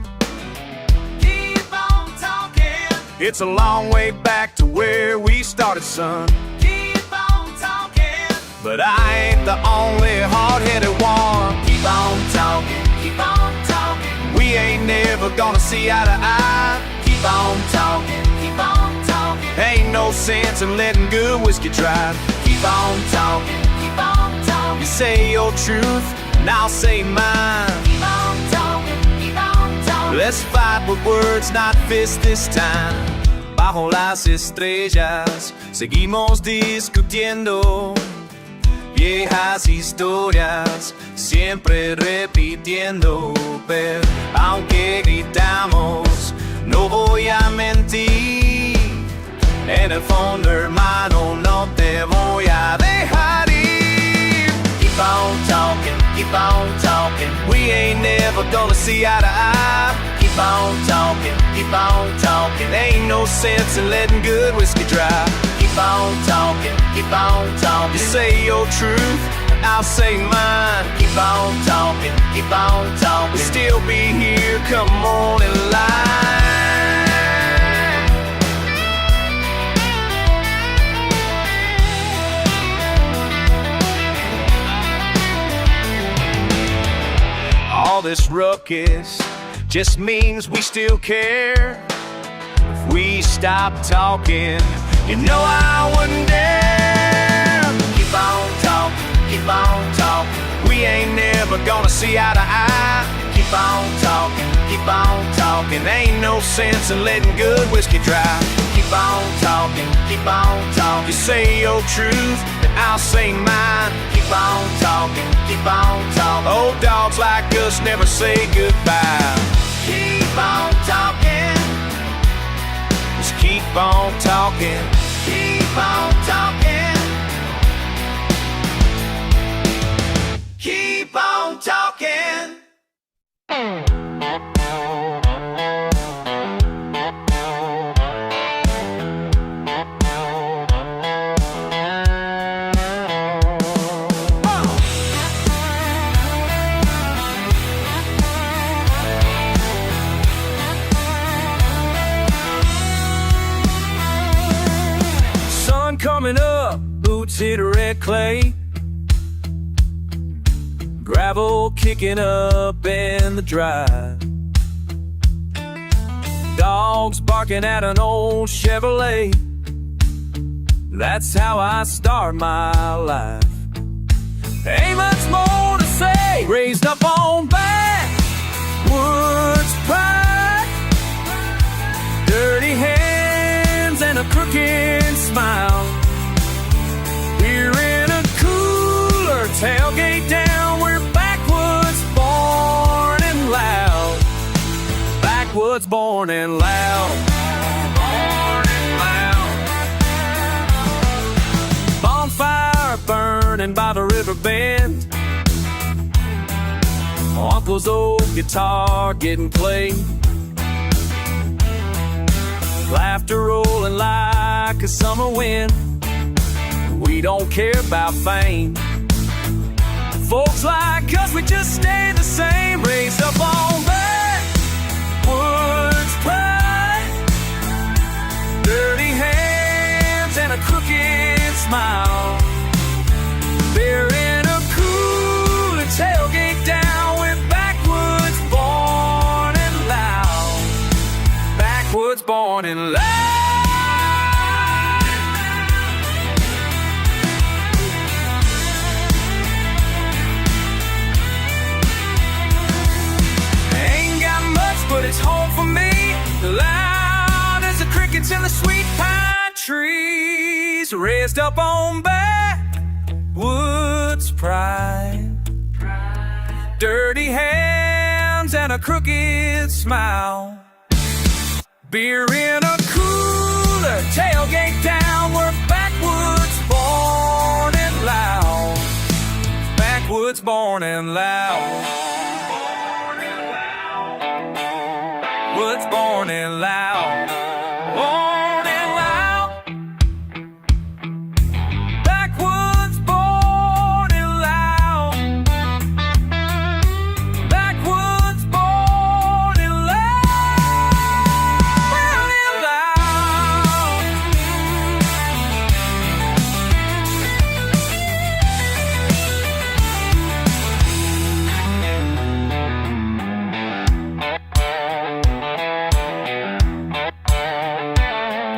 Keep on talking. It's a long way back to where we started, son. Keep on talking. But I ain't the only hard-headed one. Keep on talking, keep on talking. We ain't never gonna see eye to eye. Keep on talking, keep on talking. Ain't no sense in letting good whiskey dry. Keep on talking, keep on talking. You say your truth, and I'll say mine. Keep on talking, keep on talking. Let's fight with words, not fists this time. Bajo las estrellas seguimos discutiendo viejas historias, siempre repitiendo. Pero aunque gritamos, no voy a mentir. En el fondo, hermano, no te voy a dejar ir. Keep on talking, keep on talking. We ain't never gonna see eye to eye. Keep on talking, keep on talking. Ain't no sense in letting good whiskey dry. Keep on talking, keep on talking. You say your truth, and I'll say mine. Keep on talking, keep on talking. We'll still be here come morning light. All this ruckus just means we still care. If we stop talking, you know I wouldn't dare. Keep on talking, keep on talking. We ain't never gonna see eye to eye. Keep on talking, keep on talking. Ain't no sense in letting good whiskey dry. Keep on talking, keep on talking. You say your truth, and I'll say mine. Keep on talking, keep on talking. Old dogs like us never say goodbye. Keep on talking, Just keep on talking. keep on talking. Keep on talking. Sun coming up, boots hit red clay. Gravel kicking up in the drive. Dogs barking at an old Chevrolet. That's how I start my life. Ain't much more to say. Raised up on backwoods pride. Dirty hands and a crooked smile. We're in a cooler tailgate down. We're backwoods born and loud. Backwoods born and loud. Born and loud. Bonfire burning by the river bend. Uncle's old guitar getting played. Laughter rolling like a summer wind. We don't care about fame. Folks like us, we just stay the same. Raised up on backwoods pride. Dirty hands and a crooked smile. They're in a cooler tailgate down. We're backwoods born and loud. Backwoods born and loud. boys raised up on backwoods pride. Dirty hands and a crooked smile. Beer in a cooler, tailgate down. We're backwoods born and loud. Backwoods born and loud. Woods born and loud. Born and loud. Backwoods born and loud. Backwoods born and loud. Born and loud.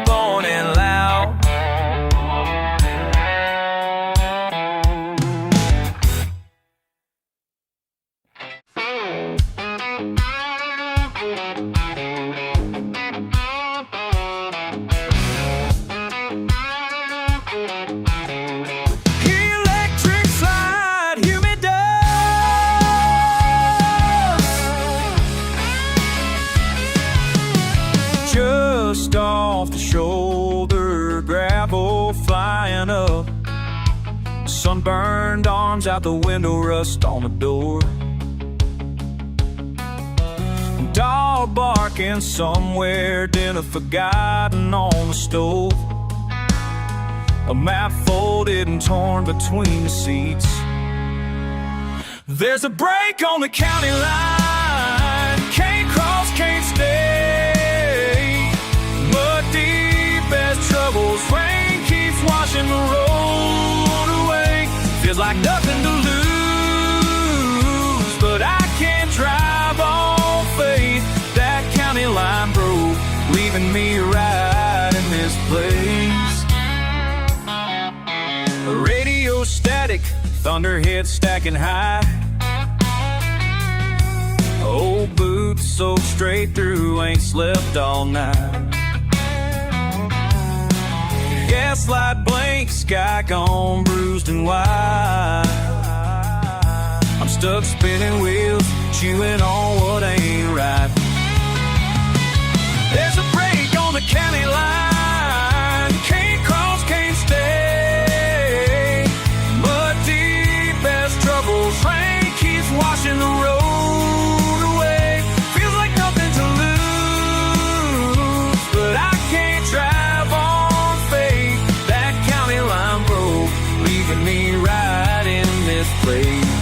Born and loud. Electric slide, humid dust. Just off the shoulder, gravel flying up. Sunburned arms out the window, rust on the door. Dog barking somewhere, dinner forgotten on the stove. A map folded and torn between the seats. There's a break on the county line. Can't cross, can't stay. Mud deep as troubles. Rain keeps washing the road away. Feels like nothing to lose, but I can't drive on faith. That county line broke, leaving me right in this place. Radio static, thunder hits stacking high. Old boots soaked straight through, ain't slept all night. Gaslight blank, sky gone bruised and wide. I'm stuck spinning wheels, chewing on what ain't right. There's a break on the county line. Can't cross, can't stay. Mud deep as troubles. Rain keeps washing the road away. Feels like nothing to lose, but I can't drive on faith. That county line broke, leaving me right in this place.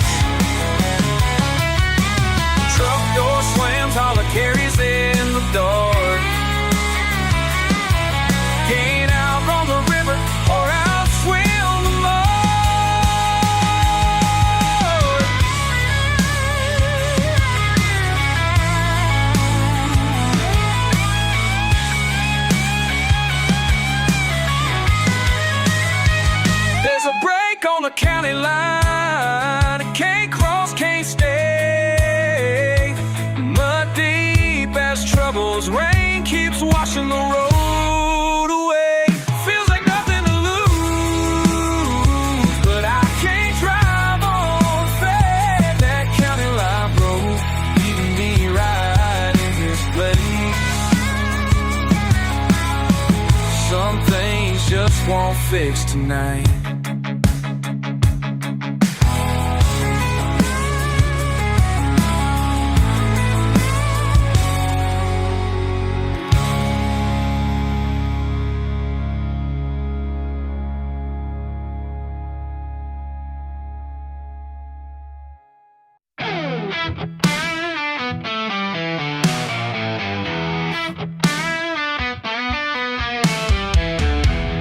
Truck door slams, holler carries in the dark. Can't outrun the river or outswim the mud. There's a break on the county line. Can't cross, can't stay. Mud deep as troubles. Rain keeps washing the road away. Feels like nothing to lose, but I can't drive on faith. That county line broke, leaving me right in this place. Some things just won't fix tonight.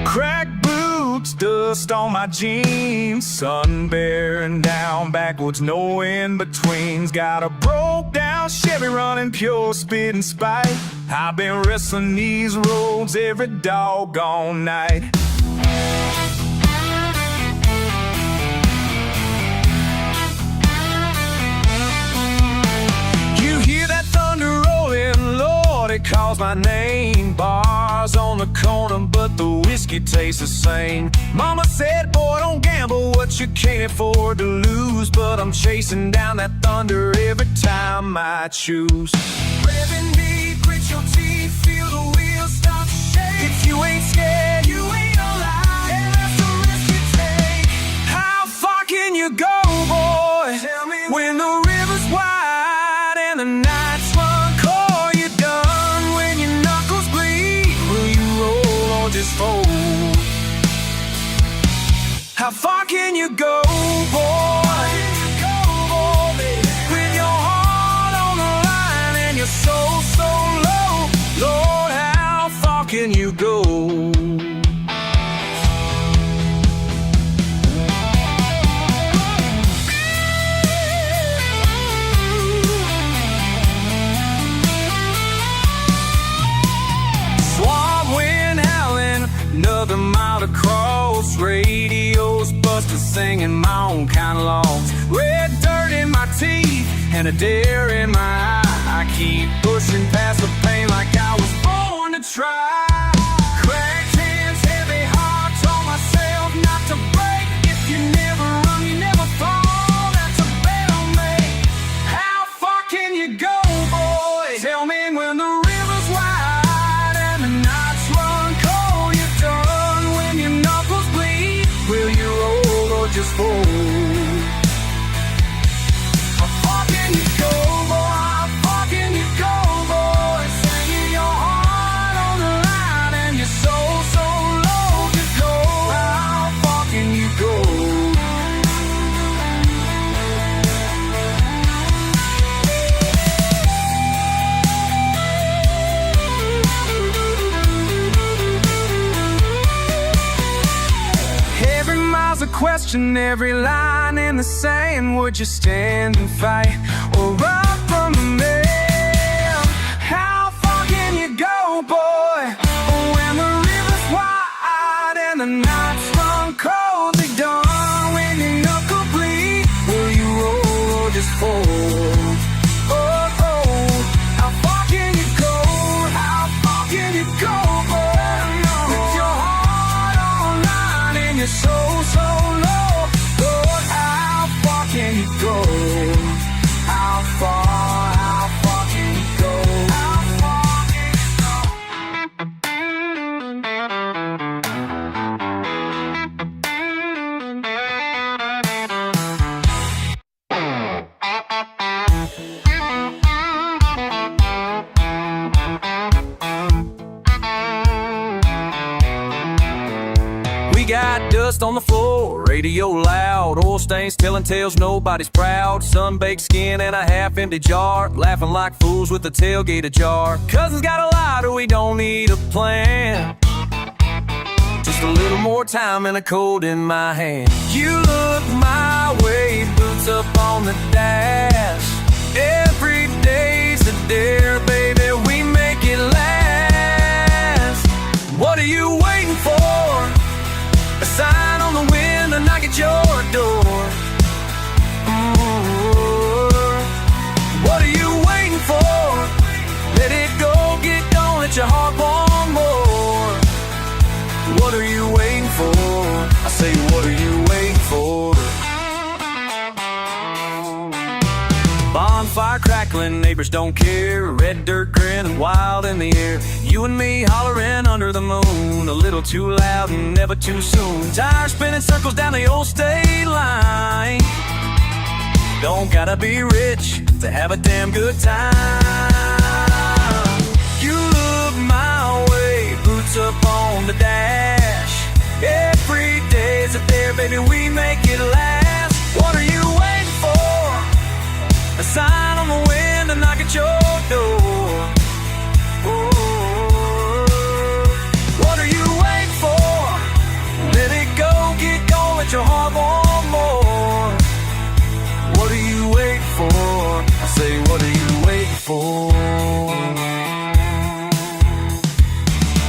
Cracked boots, dust on my jeans, sun bearing down, backwoods, no in-betweens. Got a broke down Chevy running pure speed and spite. I've been wrestling these roads every doggone night. You hear that thunder rolling, Lord, it calls my name. Bar bars on the corner, but the whiskey tastes the same. Mama said, boy, don't gamble what you can't afford to lose, but I'm chasing down that thunder every time I choose. Revving me, grit your teeth, feel the wheels start to shake. If you ain't scared, you ain't alive, and that's the risk you take. How far can you go, boy? Tell me when the river's wide and the nights run cold. You done when your knuckles bleed? Will you roll or just fold? How far can you go, boy? With your heart on the line and your soul so low, Lord, how far can you go? Another mile across, radios busted, singing my own kind of songs. Red dirt in my teeth and a dare in my eye. I keep pushing past the pain like I was born to try. Cracked hands, heavy heart, told myself not to break. If you never run, you never fall. That's a bet on me. How far can you go, boy? Tell me when the river's wide and the nights run cold. You're done when your knuckles bleed. Will you roll or just fold? How far can you go, boy? How far can you go, boy? Singing your heart on the line and your soul so low to go. How far can you go? Every mile's a question, every line in the sand. Would you stand and fight or run from the man? How far can you go, boy? When the river's wide and the nights run cold, they done when your knuckle bleed. Will you roll or just fold? Oh, oh, how far can you go? How far can you go, boy? With your heart online and your soul so low, Lord, how far can you go? How far can you go? How far can you go? We got dust on the floor, radio loud, oil stains telling tales, nobody's proud. Sun-baked skin and a half-empty jar, laughing like fools with the tailgate ajar. Cousin's got a lighter, we don't need a plan. Just a little more time and a cold in my hand. You look my way, boots up on the dash. Every day's a dare, baby, we make it last. What are you waiting for? A sign on the wind to knock at your door. What are you waiting for? Let it go, get going, let your heart want more. What are you waiting for? I say, what are you waiting for? Bonfire crackling, neighbors don't care. Red dirt grinning, wild in the air. You and me hollering under the moon, a little too loud and never too soon. Tires spinning circles down the old state line. Don't gotta be rich to have a damn good time. You look my way, boots up on the dash. Every day's a dare, baby, we make it last. What are you waiting for? A sign on the wind to knock at your door. What are you waiting for? Let it go, get going, let your heart want more. What are you waiting for? I say, what are you waiting for?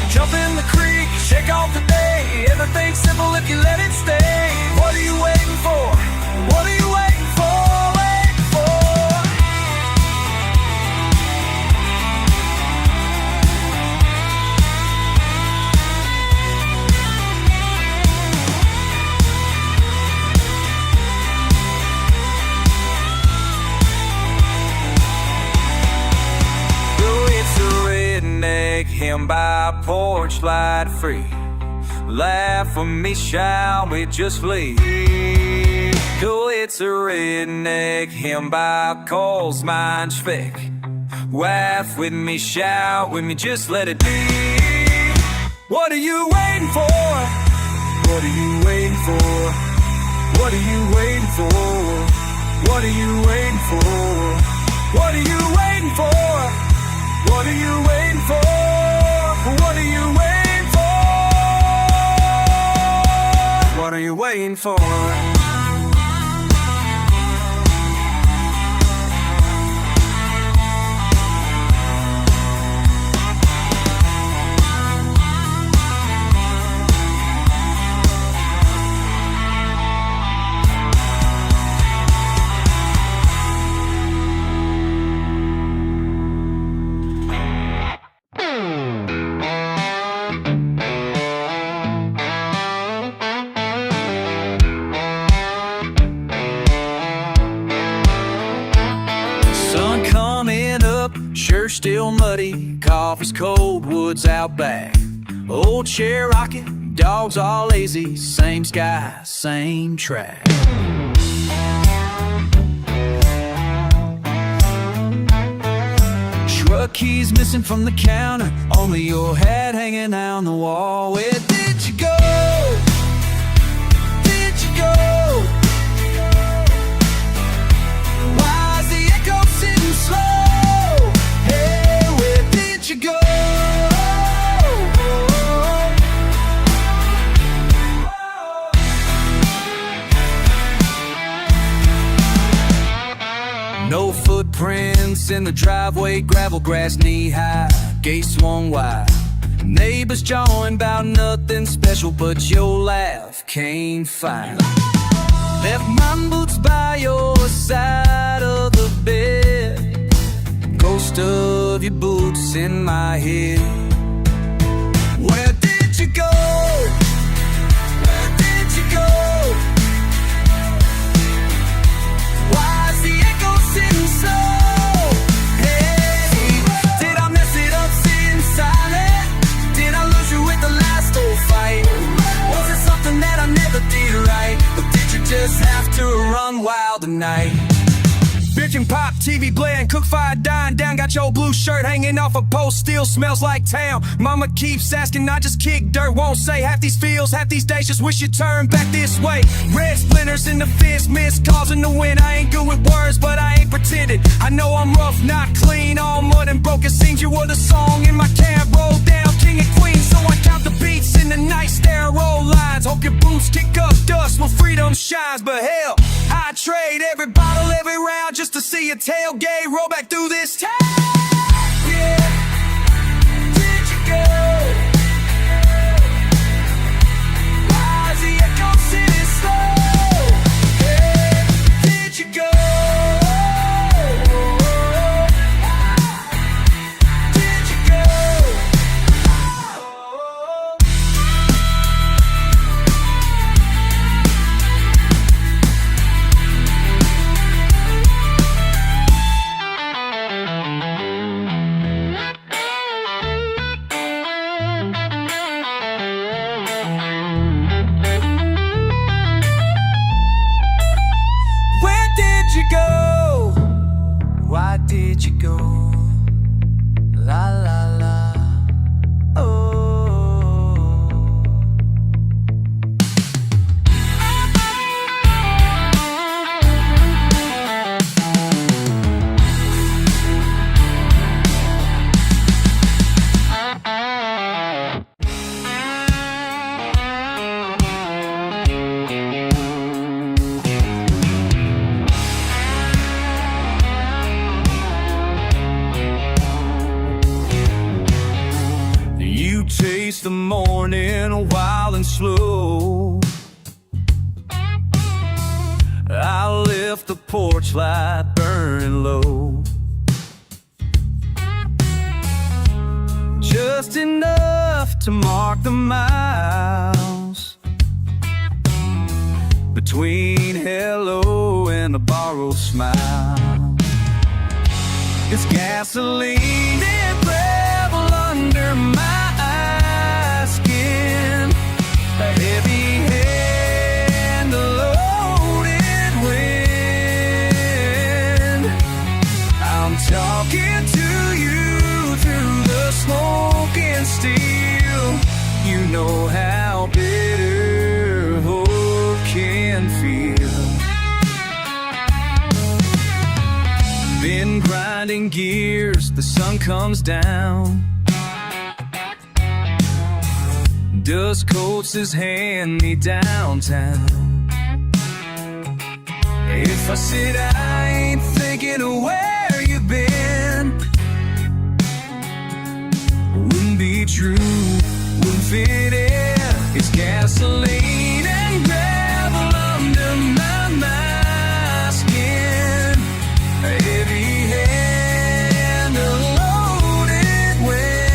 Jump in the creek, shake off the day. Everything's simple if you let it stay. What are you waiting for? him by porch light free. Laugh with me, shall we just flee? Oh, it's a redneck hymn by Cole's Mind Spick. Laugh with me, shout with me, just let it be. What are you waiting for? What are you waiting for? What are you waiting for? What are you waiting for? What are you waiting for? What are you waiting for? What are you waiting for? What are you waiting for? Sun coming up, sure still muddy. Coffee's cold, woods out back. Old chair rocking, dogs all lazy. Same sky, same track. Truck keys missing from the counter. Only your hat hanging on the wall. Where did you go? Did you go? Why's the echo sitting slow? Hey, where did you go? No footprints in the driveway, gravel, grass, knee-high, gate swung wide. Neighbors jawing about nothing special, but your laugh can't find. Left my boots by your side of the bed. Ghost of your boots in my head. Where did you go? Where did you go? Why's the echo sitting slow? Hey, did I mess it up sitting silent? Did I lose you with the last old fight? Was it something that I never did right? Or did you just have to run wild tonight? Bitch and pop, TV blaring, cook fire dying down. Got your blue shirt hanging off a post, still smells like town. Mama keeps asking, I just kick dirt, won't say. Half these feels, half these days, just wish you turned back this way. Red splinters in the fist, missed calls in the wind. I ain't good with words, but I ain't pretending. I know I'm rough, not clean, all mud and broken. Seems you were the song in my cab, roll down, king and queen. So I count the beats in the night, stare and roll lines. Hope your boots kick up dust when freedom shines. But hell, I trade every bottle, every round, just to see a tailgate roll back through this town. Yeah, did you go? Why's the echo sitting slow? Yeah, did you go? Did you go? You go? Why did you go? La la la. Oh. Taste the morning wild and slow. I left the porch light burning low, just enough to mark the miles between hello and a borrowed smile. It's gasoline and gravel under my skin. A heavy hand, a loaded wind. I'm talking to you through the smoke and steel. You know how bitter hope can feel. Been grinding gears, the sun comes down. Dust coats his hand me downtown. If I said I ain't thinking of where you've been, wouldn't be true, wouldn't fit in. It's gasoline and gravel under my skin. A heavy hand, a loaded wind.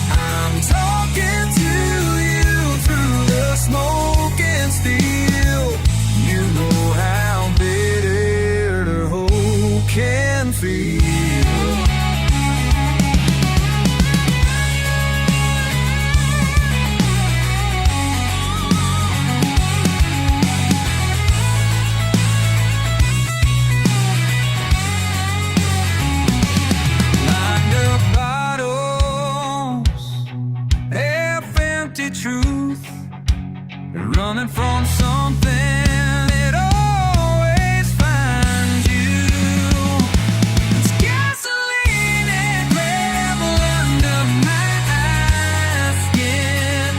I'm talking to you through the smoke and steel. You know how bitter the hope can feel. Truth, running from something that always finds you. It's gasoline and gravel under my skin.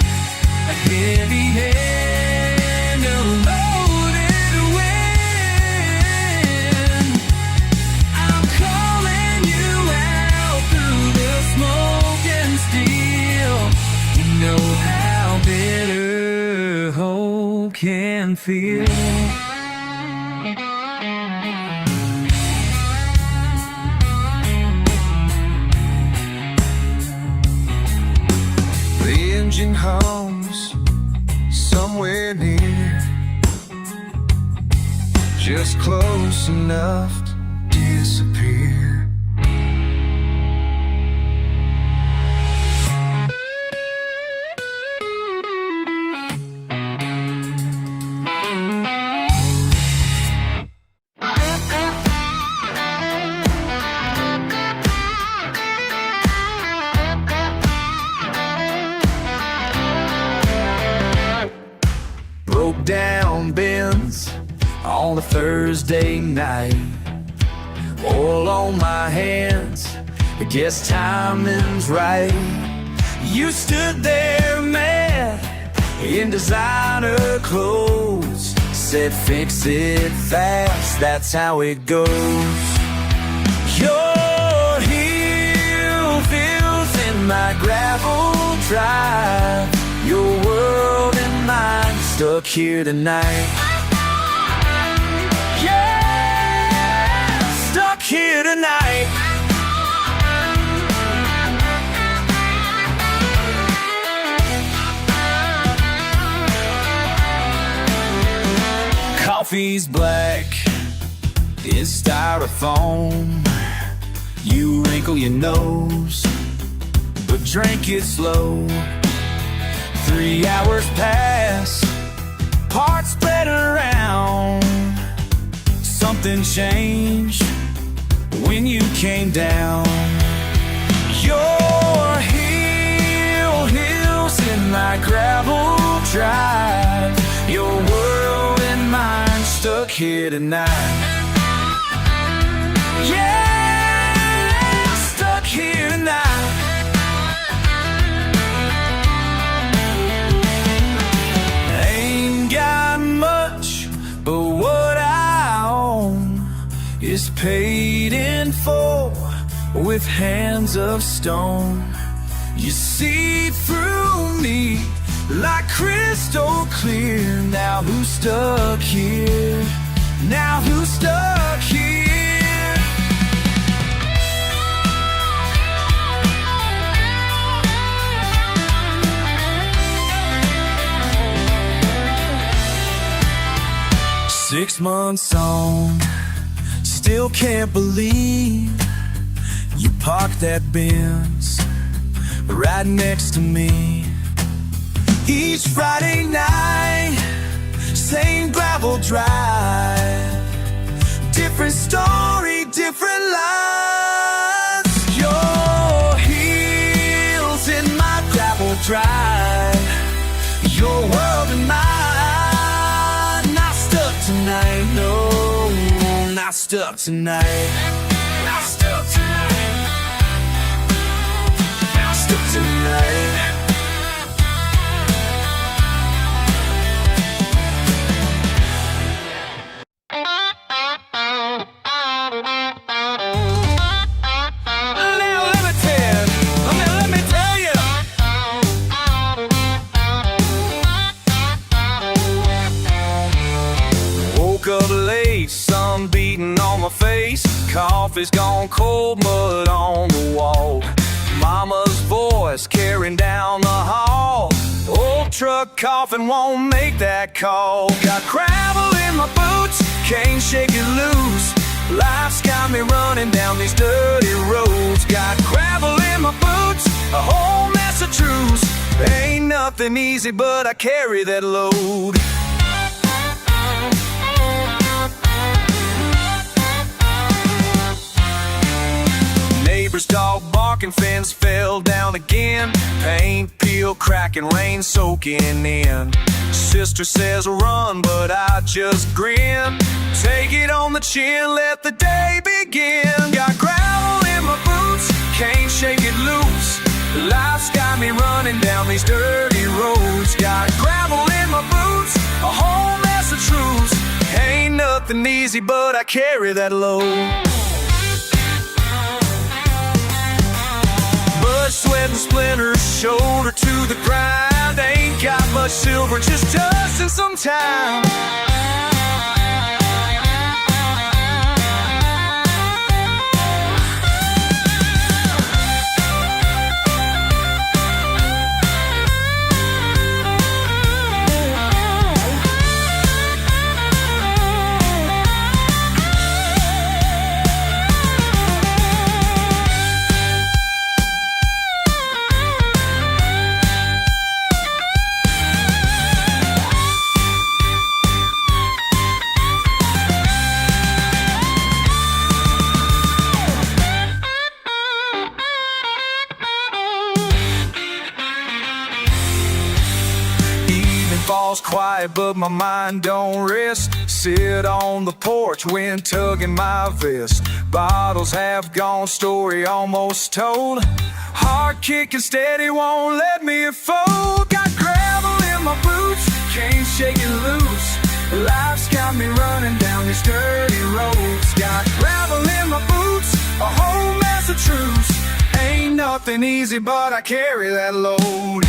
A heavy hand, a loaded wind. I'm calling you out through the smoke and steel. You know how bitter hope can feel. The engine hums somewhere near, just close enough to disappear. Broke down Benz on a Thursday night. Oil on my hands, I guess timing's right. You stood there mad in designer clothes, said fix it fast, that's how it goes. Your heel feels in my gravel drive. Your world and mine stuck here tonight. Yeah, stuck here tonight. Coffee's black, it's styrofoam. You wrinkle your nose, but drink it slow. 3 hours pass, parts spread around. Something changed when you came down. Your heels in my gravel drive. Your world and mine stuck here tonight. Yeah, stuck here tonight. Ain't got much, but what I own is paid in full with hands of stone. You see through me like crystal clear. Now who's stuck here? Now who's stuck here? Six months on, still can't believe you park that Benz right next to me. Each Friday night, same gravel drive, different story, different lives. Your heels in my gravel drive, your world and mine. Not stuck tonight, no, not stuck tonight. Not stuck tonight. Not stuck tonight. Sun beating on my face, coffee's gone cold, mud on the wall. Mama's voice carrying down the hall. Old truck coughing won't make that call. Got gravel in my boots, can't shake it loose. Life's got me running down these dirty roads. Got gravel in my boots, a whole mess of truths. Ain't nothing easy, but I carry that load. Neighbor's dog barking, fence fell down again. Paint peel cracking, rain soaking in. Sister says run, but I just grin. Take it on the chin, let the day begin. Got gravel in my boots, can't shake it loose. Life's got me running down these dirty roads. Got gravel in my boots, a whole mess of truths. Ain't nothing easy, but I carry that load. Sweat and splinters, shoulder to the grind. Ain't got much silver, just dust and some time. Falls quiet, but my mind don't rest. Sit on the porch, wind tugging my vest. Bottles have gone, story almost told. Heart kicking steady, won't let me fold. Got gravel in my boots, can't shake it loose. Life's got me running down these dirty roads. Got gravel in my boots, a whole mess of truths. Ain't nothing easy, but I carry that load.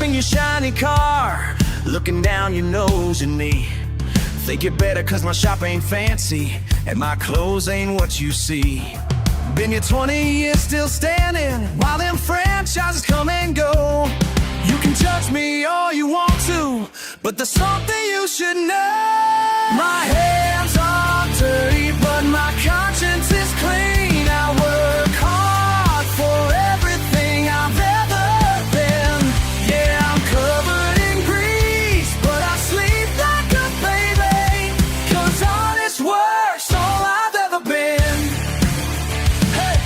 In your shiny car, looking down your nose at me. Think you're better cause my shop ain't fancy and my clothes ain't what you see. Been here 20 years still standing while them franchises come and go. You can judge me all you want to, but there's something you should know. My hands are dirty, but my conscience is clean. I work hard for everything I've ever been. Yeah, I'm covered in grease, but I sleep like a baby, cause honest work's all I've ever been. Hey.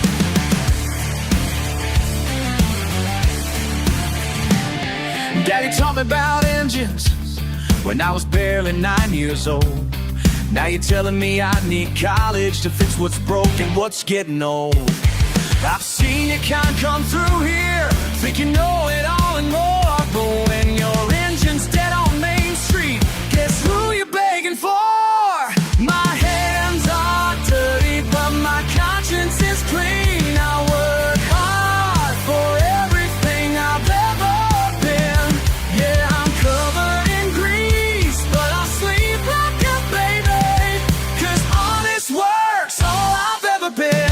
taught me about engines when I was barely 9 years old. Now you're telling me I need college to fix what's broken, what's getting old. I've seen your kind come through here, think you know it all and more. But when your engine's dead on Main Street, guess who you're begging for? My hands are dirty, but my conscience is clean. I work hard for everything I've ever been. Yeah, I'm covered in grease, but I sleep like a baby, 'cause honest work's all I've ever been.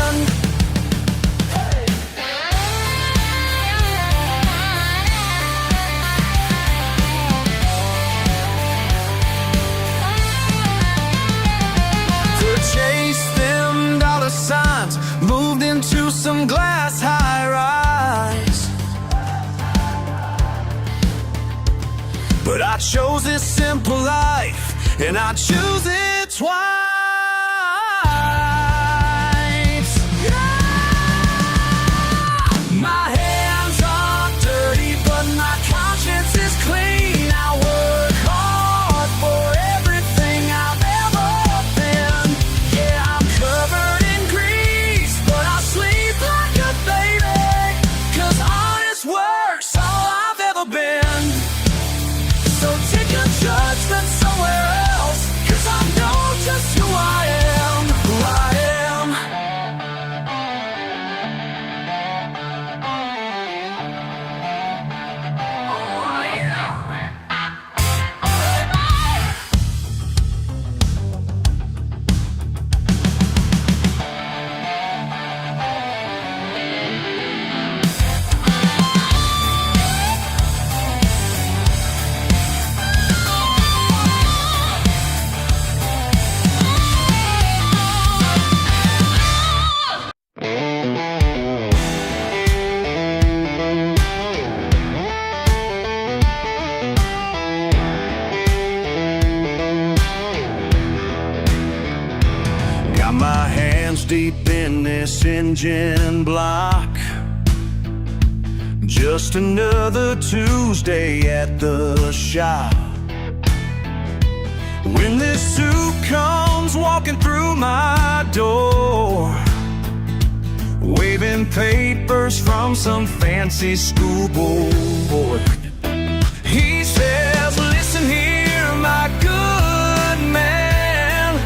Chase them dollar signs, moved into some glass high-rise. But I chose this simple life, and I choose it twice. Yeah! My hands are dirty, but my conscience is clean. I work hard for everything I've ever been. Yeah, I'm covered in grease, but I sleep like a baby, 'cause honest work's all I've ever been. So take your judgment somewhere else, 'cause I know just who I am, who I am. Got my hands deep in this engine block. Just another Tuesday at the shop. When this suit comes walking through my door, waving papers from some fancy schoolboy, he says, "Listen here, my good man,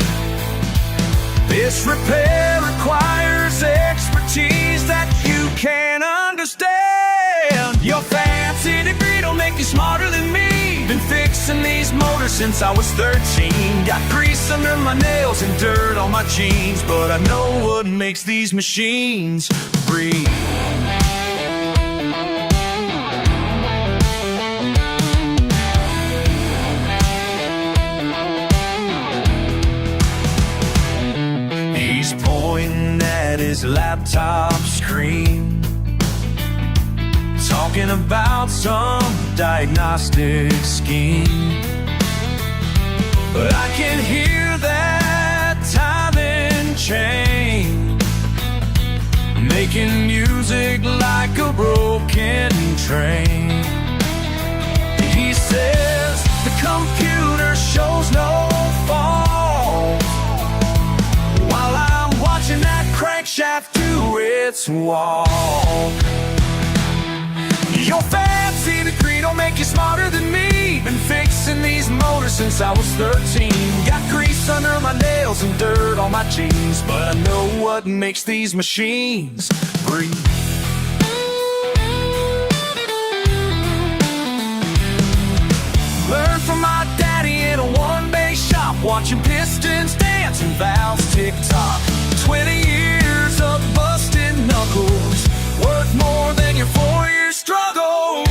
this repair requires expertise that you can't understand. Your fancy degree don't make you smarter than me. Been fixing these motors since I was 13. Got grease under my nails and dirt on my jeans, but I know what makes these machines breathe." He's pointing at his laptop screen, talking about some diagnostic scheme. But I can hear that timing chain making music like a broken train. He says the computer shows no fault, while I'm watching that crankshaft do its walk. Your fancy degree don't make you smarter than me. Been fixing these motors since I was 13. Got grease under my nails and dirt on my jeans, but I know what makes these machines breathe. Learned from my daddy in a one-bay shop, watching pistons dance and valves tick-tock. 20 years of busted knuckles, worth more than your 4-year struggles.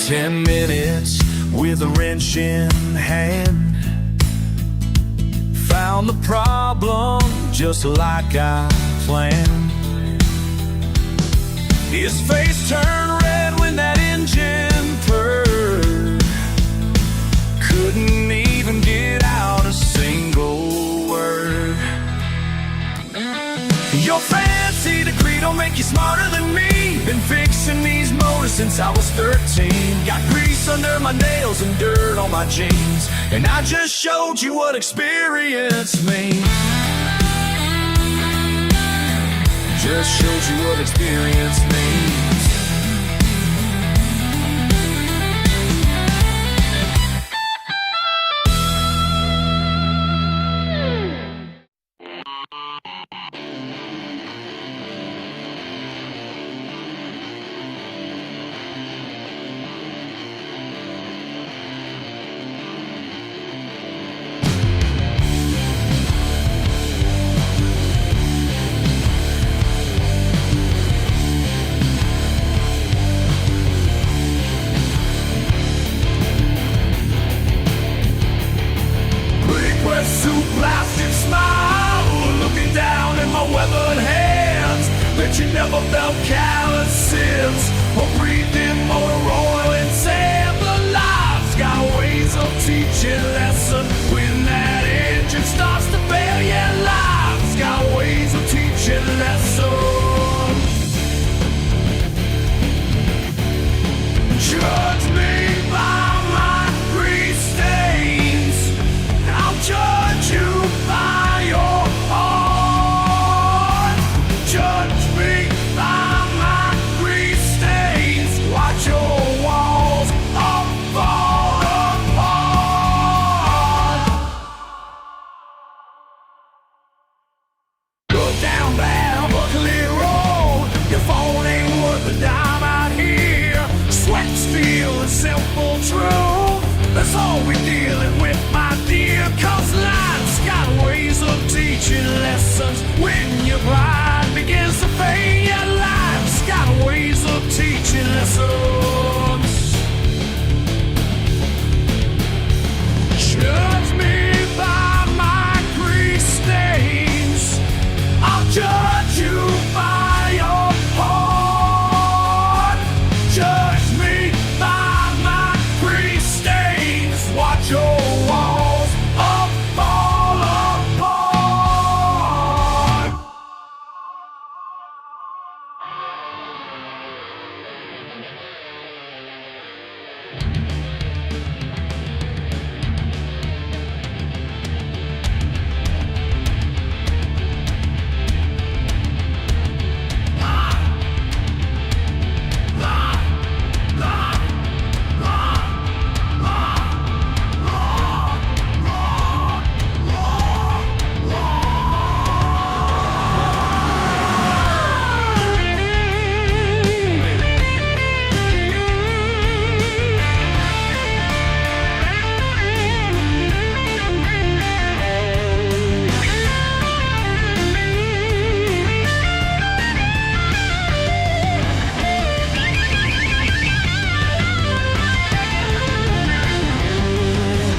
"10 minutes with a wrench in hand, found the problem just like I planned." His face turned red when that engine purred, couldn't even get out a single since I was 13. Got grease under my nails and dirt on my jeans, and I just showed you what experience means. Just showed you what experience means. Plastic smile, looking down at my weathered hands. Bet you never felt calluses or breathed in motor oil and sand. But life's got ways of teaching lessons when that engine starts to fail. Yeah, life's got ways of teaching lessons. Judge me by my grease stains. I'll judge you by your heart. Judge me by my grease stains. Watch your walls all fall apart. Go down that buckly road. Your phone ain't worth a dime out here. Sweat, steel, and simple truth. That's all we're dealing with, my dear. Cause life's got ways of teaching lessons when your pride begins to fade. Yeah, life's got ways of teaching lessons. Judge me by my grease stains. I'll judge you by your heart. Judge me by my grease stains. Watch your walls all fall apart.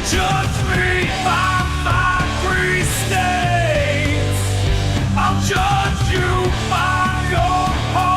Judge me by my grease stains. I'll judge you by your heart.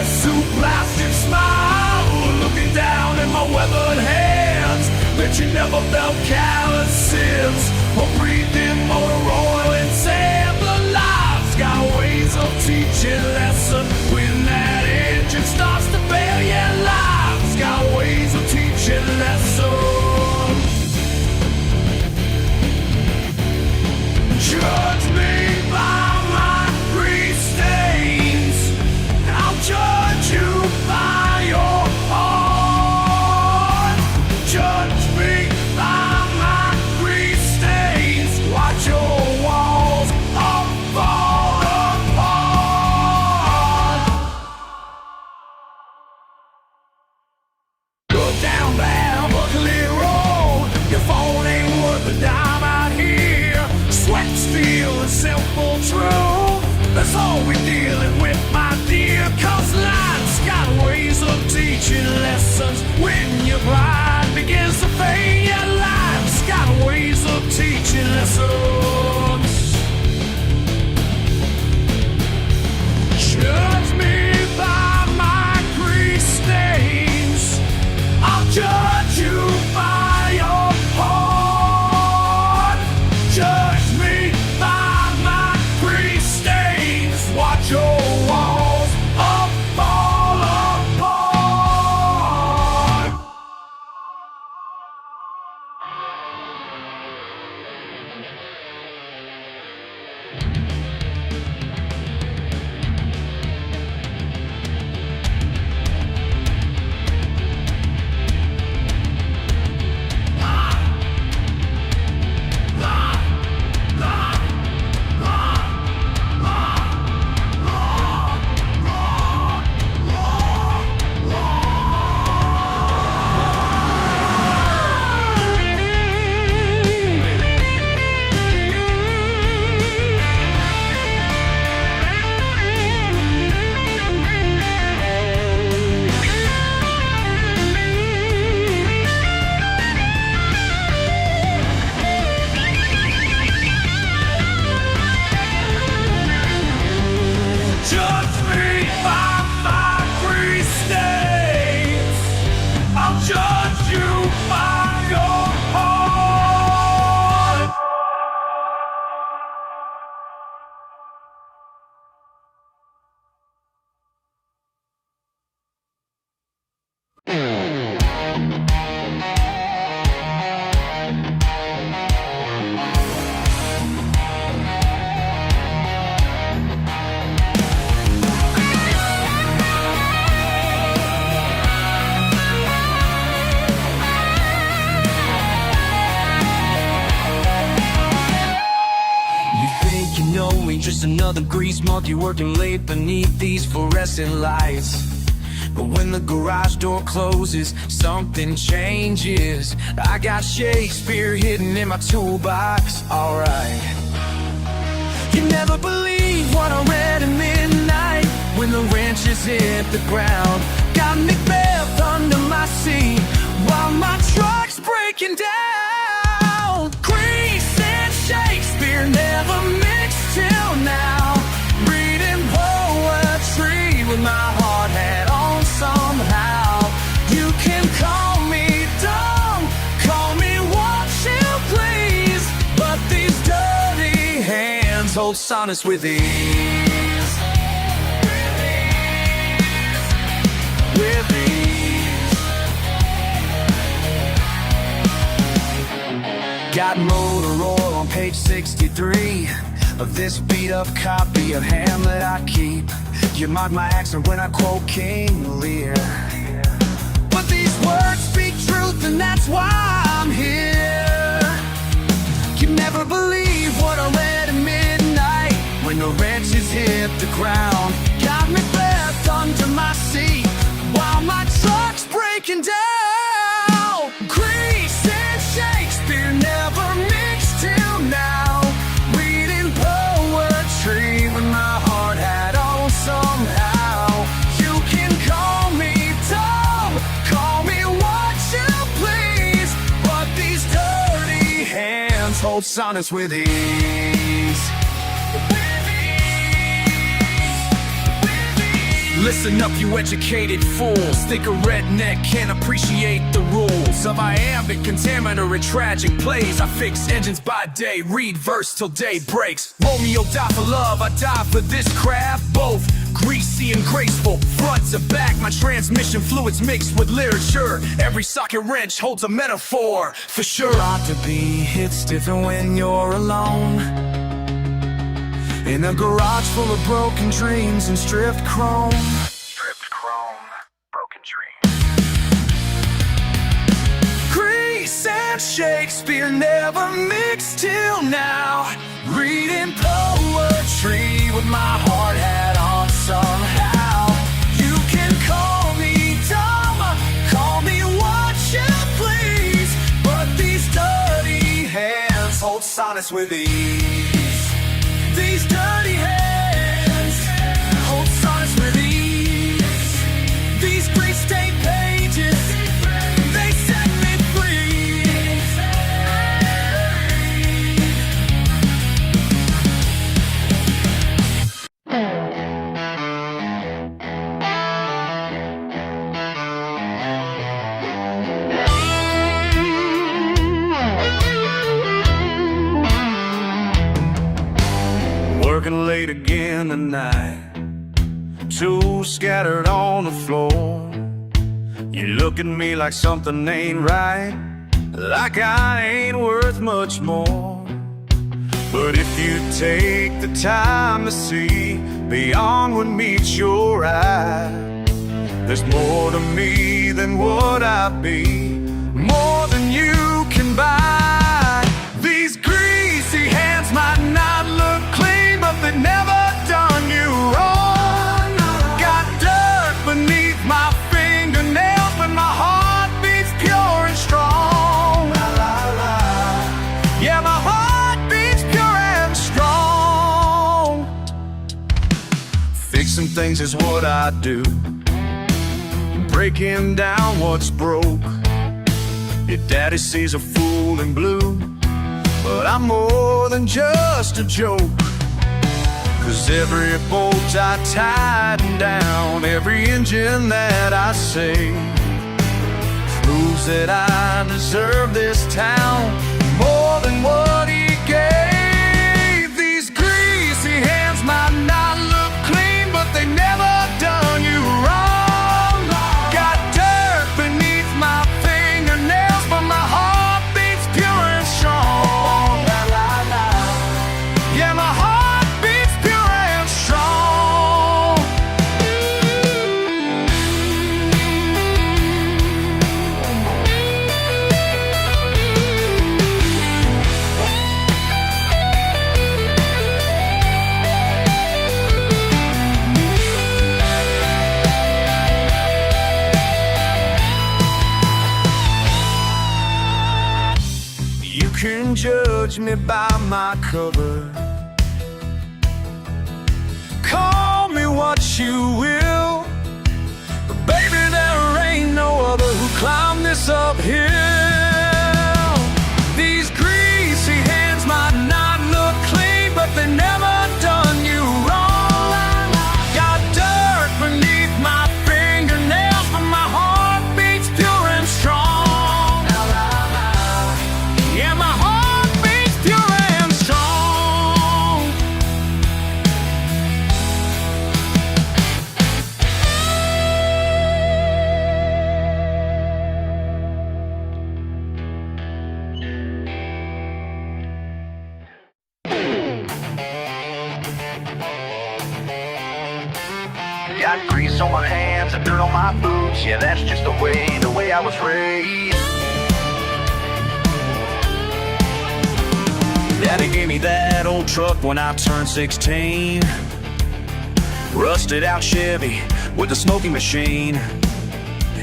Suit plastic smile, looking down at my weathered hands. Bet you never felt calluses or breathed in motor oil and sand. But life's got ways of teaching lessons when that engine starts to fail. Yeah, life's got ways of teaching lessons. Judge me by my grease stains. I'll judge you by your heart. Judge me by my grease stains. me, just another grease monkey working late beneath these fluorescent lights. But when the garage door closes, something changes. I got Shakespeare hidden in my toolbox, alright. You never believe what I read at midnight when the wrenches hit the ground. Got Macbeth under my seat while my truck's breaking down. Grease and Shakespeare never mixed till now. Reading poetry with my hard hat on somehow. You can call me dumb, call me what you please, but these dirty hands hold sonnets with ease. With ease. Got motor oil on page 63 of this beat-up copy of Hamlet I keep. You mark my accent when I quote King Lear. But these words speak truth, and that's why I'm here. You never believe what I read at midnight when the wrenches hit the ground. Got me left under my seat while my truck's breaking down. Grease and Shakespeare never mixed till now. Reading poetry with my hard hat on somehow. You can call me dumb, call me what you please, but these dirty hands hold sonnets with ease. Listen up, you educated fools. Think a redneck can't appreciate the rules of iambic, contaminator, and tragic plays. I fix engines by day, read verse till day breaks. Romeo died for love, I die for this craft. Both greasy and graceful, front to back. My transmission fluids mixed with literature. Every socket wrench holds a metaphor, for sure. Ought to be hits different when you're alone, in a garage full of broken dreams and stripped chrome. Stripped chrome, broken dreams. Grease and Shakespeare never mixed till now. Reading poetry with my hard hat on somehow. You can call me dumb, call me what you please, but these dirty hands hold sonnets with ease. These dirty hands hold sonnets with ease. These grease-stained pages, they set me free. Working late again tonight, tools scattered on the floor. You look at me like something ain't right, like I ain't worth much more. But if you take the time to see beyond what meets your eye, there's more to me than what I be, more than you can buy. These greasy hands might not look clean, but they never done you wrong. Got dirt beneath my fingernails, but my heart beats pure and strong. Yeah, my heart beats pure and strong. Fixing things is what I do, breaking down what's broke. Your daddy sees a fool in blue, but I'm more than just a joke. 'Cause every bolt I tighten down, every engine that I save, proves that I deserve this town more than what he gave. These greasy hands might not look clean, but they never done you wrong. Got dirt beneath my fingernails, but my heart beats pure and strong. Yeah, my heart beats pure and strong. me by my cover. Call me what you will, but baby, there ain't no other who climbed this uphill. These greasy hands might not look clean, but they never done you wrong. Got dirt beneath my fingernails, but my heart beats pure and strong. Yeah, my heart beats pure and strong. Got grease on my hands and dirt on my boots. Yeah, that's just the way I was raised. Daddy gave me that old truck when I turned 16. Rusted out Chevy with a smoking machine.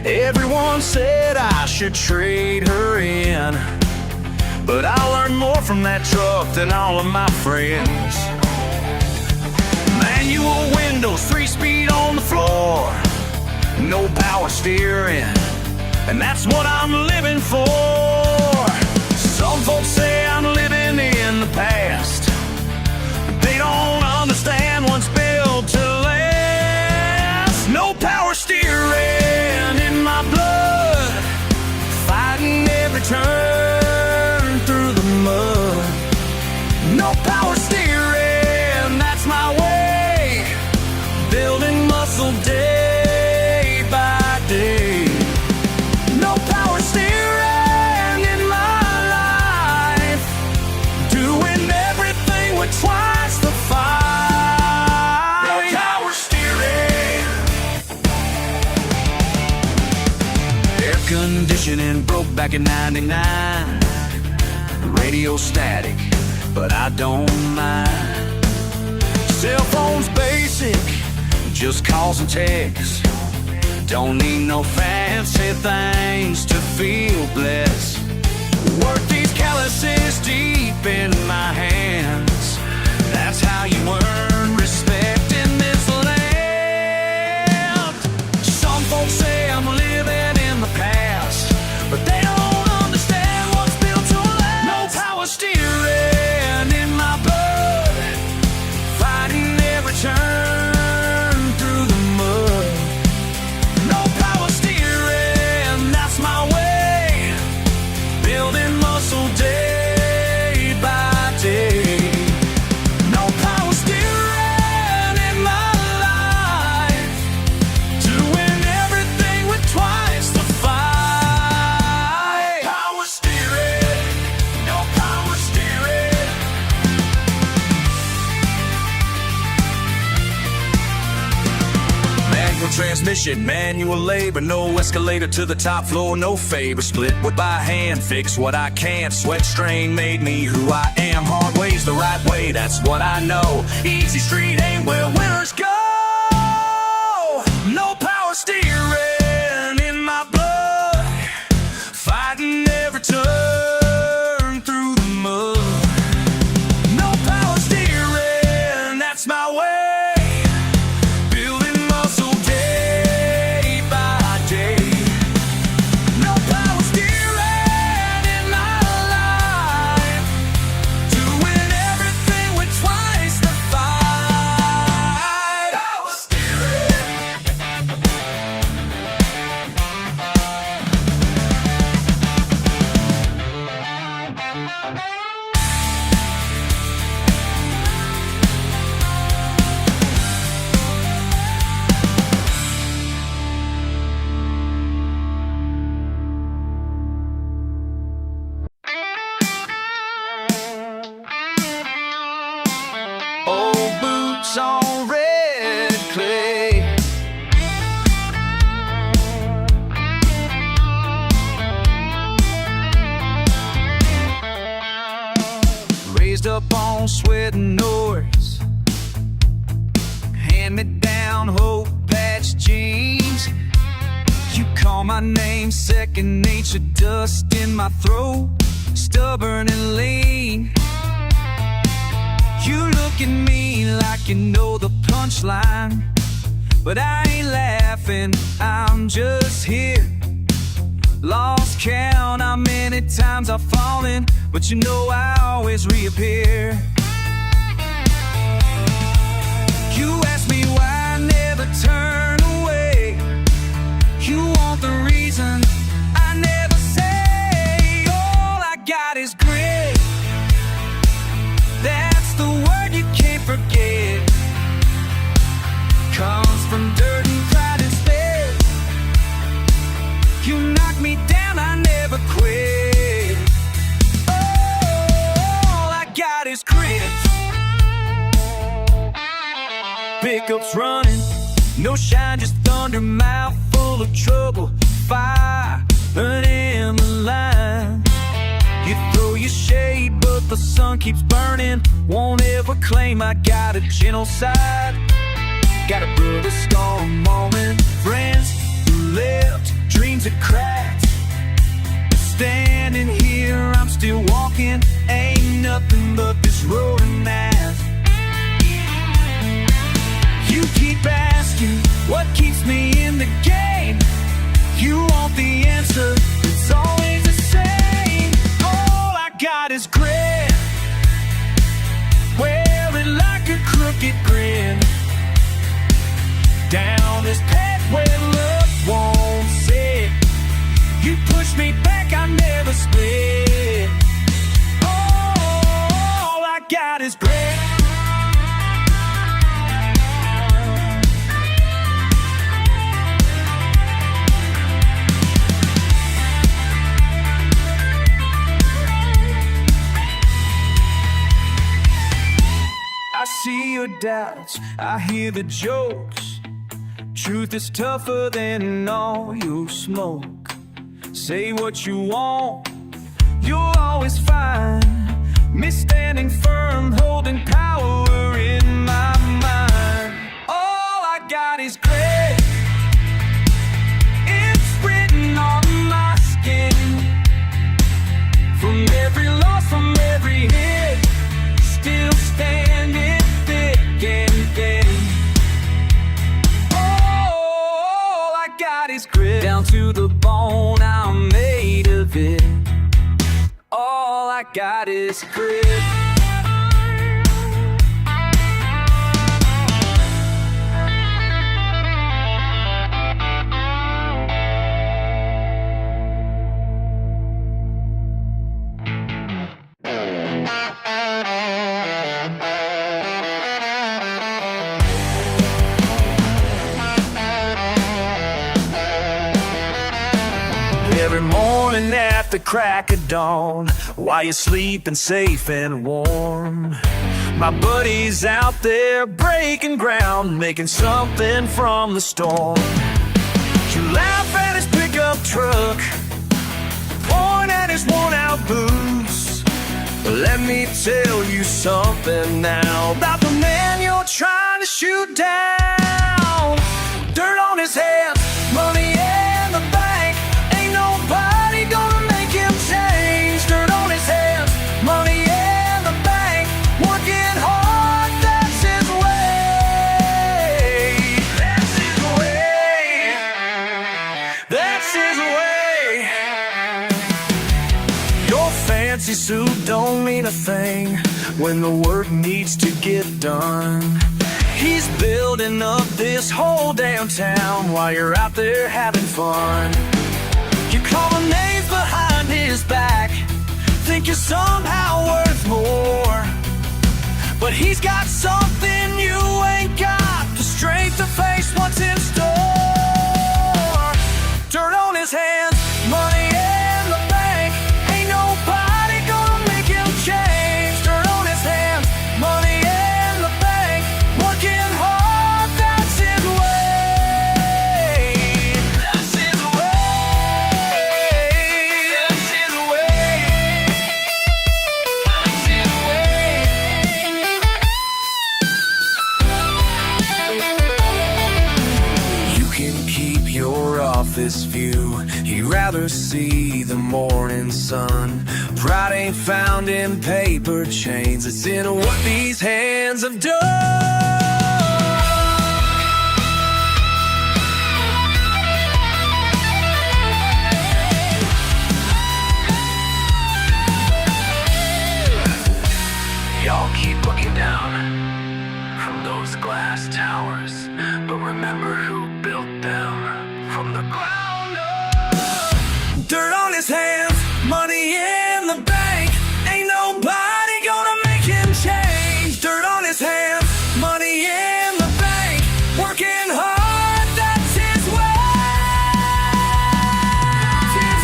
Everyone said I should trade her in, but I learned more from that truck than all of my friends. Manual windows, 3-speed on the floor, no power steering, and that's what I'm living for. Some folks say I'm living in the past, but they don't understand what's built to last. No power steering in my blood, fighting every turn through the mud. No power steering, that's my way, building muscle day by day. No power steering in my life, doing everything with twice the fight. No power steering. Air conditioning broke back in '99. Radio static, but I don't mind. Cell phone's basic, just calls and texts. Don't need no fancy things to feel blessed. Work these calluses deep in my hands. That's how you earn respect in this land. Some folks say I'm living in the past, but they don't understand what's built to last. No power steering in my blood, fighting every turn through the mud. No power steering, that's my way, building muscle day by day. No power steering in my life, doing everything with twice the fight. Power steering, no power steering. Manual transmission, manual labor, no escalator to the top floor, no favor. Split wood by hand, fix what I can't. Sweat strain made me who I am. Hard way's the right way, that's what I know. Easy street ain't where winners go. No power steering in my blood, fighting every turn through the mud. No power steering, that's my way, building muscle day by day. No power steering in my life, doing everything with twice the fight. Power steering. Old boots on red clay, raised up on sweat and noise, hand-me-down hope patch jeans. You call my name, second nature, dust in my throat, stubborn and lean. look at me like you know the punchline, but I ain't laughing, I'm just here. Lost count how many times I've fallen, but you know I always reappear. You ask me why I never turn away. You want the reason I never say. All I got is grit. That's the word you can't forget. Comes from dirt and pride instead. You knock me down, I never quit. All I got is grit. Pickups running, no shine, just thunder, mouth full of trouble. Fire burning the line. You throw your shade, but the sun keeps burning. Won't ever claim I got a gentle side. Got a brother storm moment, friends who left, dreams that cracked. Standing here, I'm still walking. Ain't nothing but this road and math. You keep asking, what keeps me in the game? You want the answer, it's always the same. All I got is grit. Wear it like a crooked grin. Down this path where love won't sit. You push me back, I never split. All I got is grit. I see your doubts, I hear the jokes. Truth is tougher than all you smoke. Say what you want, you'll always find me standing firm, holding power in my mind. All I got is grit. It's written on my skin. From every loss, from every hit, still standing thick and thin. All I got is grit. Down to the bone, I'm made of it. All I got is grit. Every morning at the crack of dawn, while you're sleeping safe and warm, my buddy's out there breaking ground, making something from the storm. You laugh at his pickup truck, point at his worn-out boots. Let me tell you something now about the man you're trying to shoot down. Dirt on his hands, money in the bank. Ain't nobody gonna make him change. Dirt on his hands, money in the bank. Working hard, that's his way. That's his way. That's his way. Your fancy suit don't mean a thing when the work needs to get done. He's building up this whole damn town while you're out there having fun. You call him names behind his back, think you're somehow worth more, but he's got something you ain't got, the strength to face what's in store. Dirt on his hands, money in the bank. Ain't nobody gonna make him change. Dirt on his hands, money in the bank. Working hard, that's his way. That's his way. That's his way. That's his way. You can keep your office view. He'd rather see the morning sun Pride ain't found in paper chains, it's in what these hands have done. Y'all keep looking down from those glass towers, but remember who built them from the ground up. Dirt on his hands, money in the bank, ain't nobody gonna make him change. Dirt on his hands, money in the bank, working hard, that's his way. His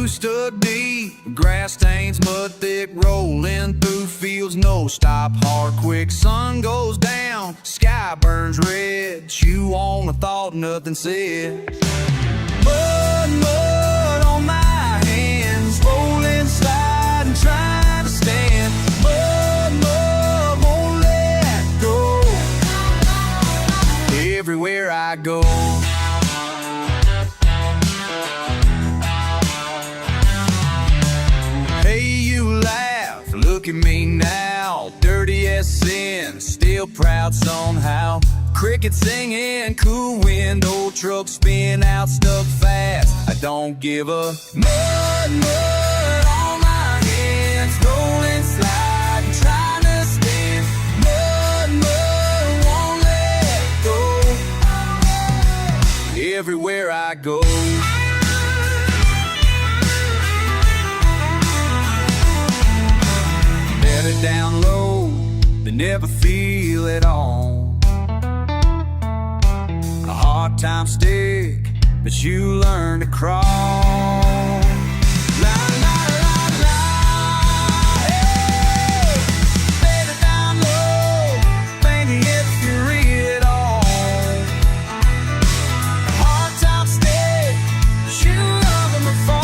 Stuck deep, grass stains, mud thick, rolling through fields, no stop, hard, quick. Sun goes down, sky burns red. Chew on a thought, nothing said. Mud, mud on my hands, rolling, sliding, trying to stand. Mud, mud, won't let go. Everywhere I go. Look at me now, dirty as sin, still proud somehow. Crickets singing, cool wind, old truck spin out, stuck fast. I don't give a mud, mud on my hands, rolling, sliding, trying to stand. Mud, mud, won't let go. Everywhere I go. Down low, they never feel it on. A hard time stick, but you learn to crawl. La la la la, hey. Lay it down low, baby, if you read it all. A hard time stick, but you learn to fall.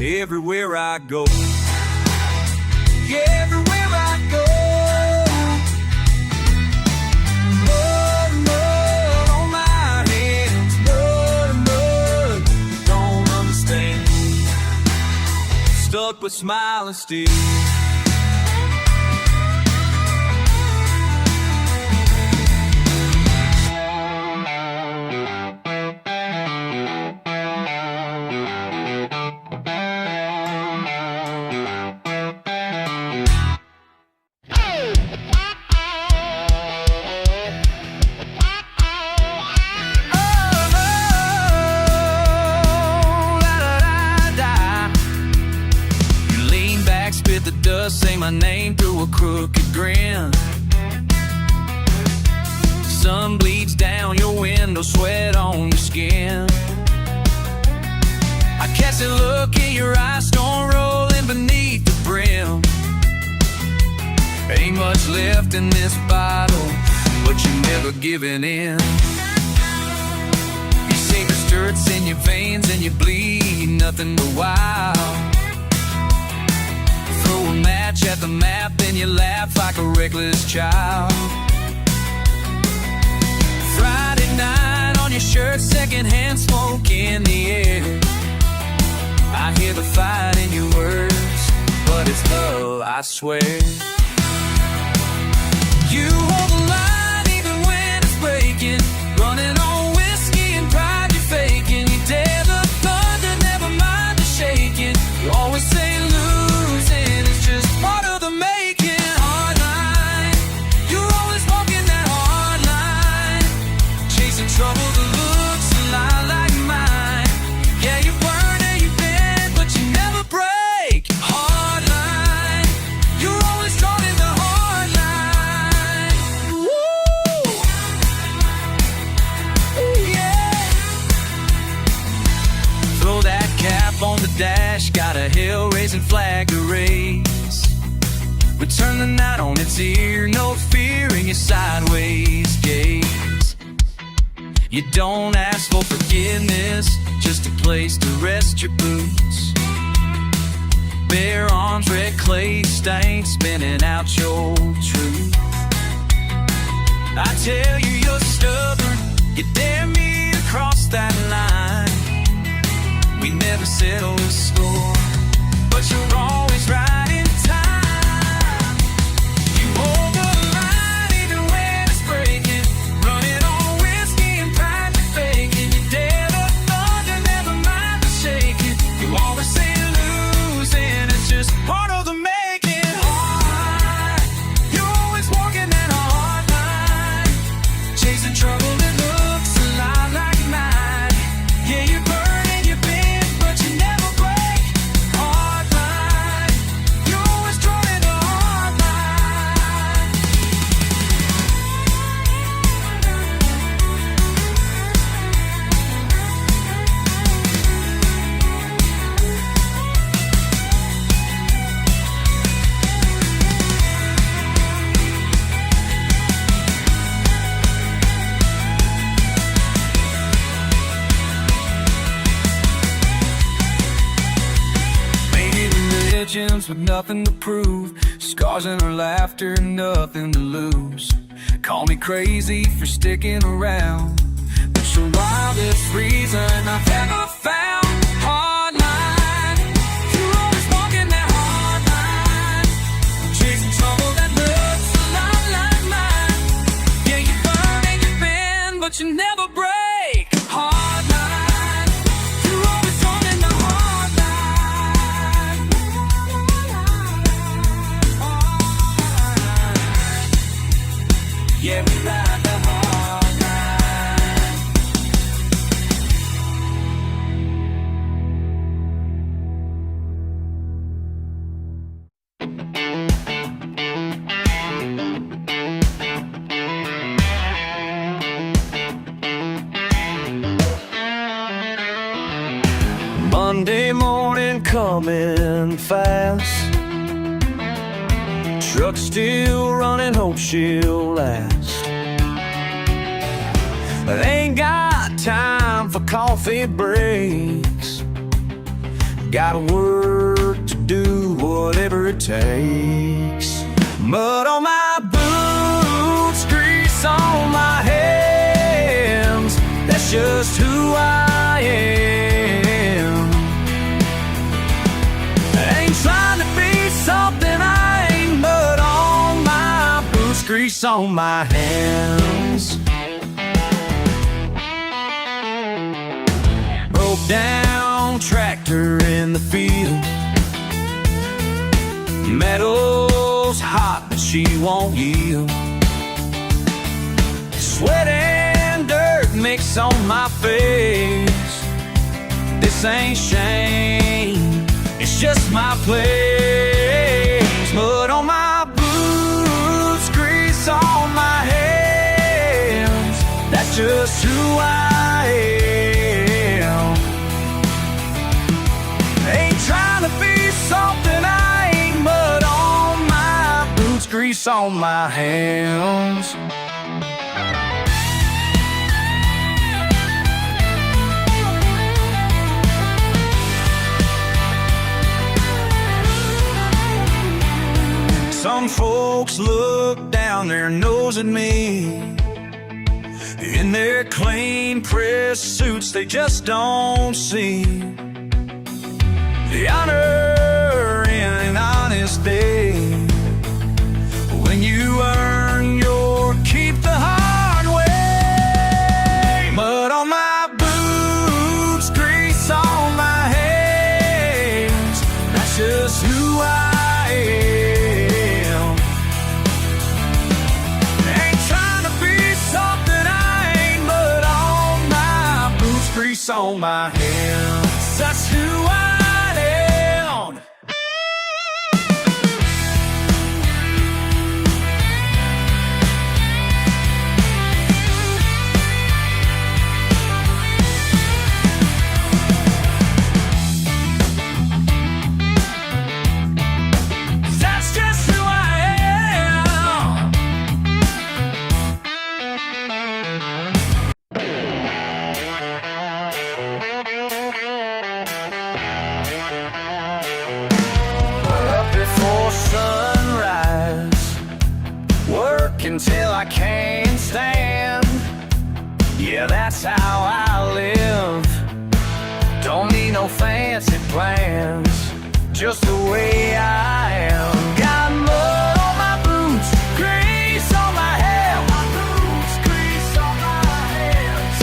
Everywhere I go, everywhere I go. Mud, mud on my hands, mud, mud, don't understand. Stuck but smiling still. Say my name through a crooked grin. Sun bleeds down your window, sweat on your skin. I catch a look in your eyes, storm rolling beneath the brim. Ain't much left in this bottle, but you're never giving in. You say the dirt's in your veins and you bleed, nothing but wild. Throw a match at the map, then you laugh like a reckless child. Friday night on your shirt, secondhand smoke in the air. I hear the fight in your words, but it's love, I swear. You hold the line even when it's breaking, running on whiskey and pride you're faking. You dare the thunder, never mind the shaking. You always say losing is just part of the making. turn the night on its ear, no fear in your sideways gaze. You don't ask for forgiveness, just a place to rest your boots. Bare arms, red clay stains, spinning out your truth. I tell you you're stubborn, you dare me to cross that line. We never settle the score, but you're always right in time. You hold the line even when it's breaking, running on whiskey and pride to faking. You dare the thunder, never mind the shaking. You always say losing, it's just part of the making. Hard, you're always walking that hard line, chasing trouble that looks a lot like mine. Yeah, you burn and you bend, but you never break. Hard line, you're always drawing a hard line. Painted legends with nothing to prove, scars in our laughter, nothing to lose. Call me crazy for sticking around, but you're wildest reason I've ever found. Hard line, you're always walking that hard line, chasing trouble that looks a lot like mine. Yeah, you burn and you bend, but you never break. Hard line, you're always running the hard line. Yeah, we ride the hard line. Monday morning coming fast, truck still running, hope she'll last. But ain't got time for coffee breaks, got work to do, whatever it takes. Mud on my boots, grease on my hands, that's just who I am. I ain't trying to be something I ain't, mud on my boots, grease on my hands. Broke down tractor in the field, metal's hot but she won't yield. Sweat and dirt mix on my face, this ain't shame, it's just my place. Mud on my boots, grease on my hands, that's just who I am. Ain't trying to be something I ain't, mud on my boots, grease on my hands. Some folks look down their nose at me, in their clean pressed suits they just don't see the honor in an honest day. When you earn your keep the hard way. Mud on my boots, grease on my hands, that's just who I am. Ain't trying to be something I ain't, mud on my boots, grease on my hands, that's who I am. That's just who I no fancy plans, just the way I am. Got mud on my boots, grease on my hair, grease on my hands.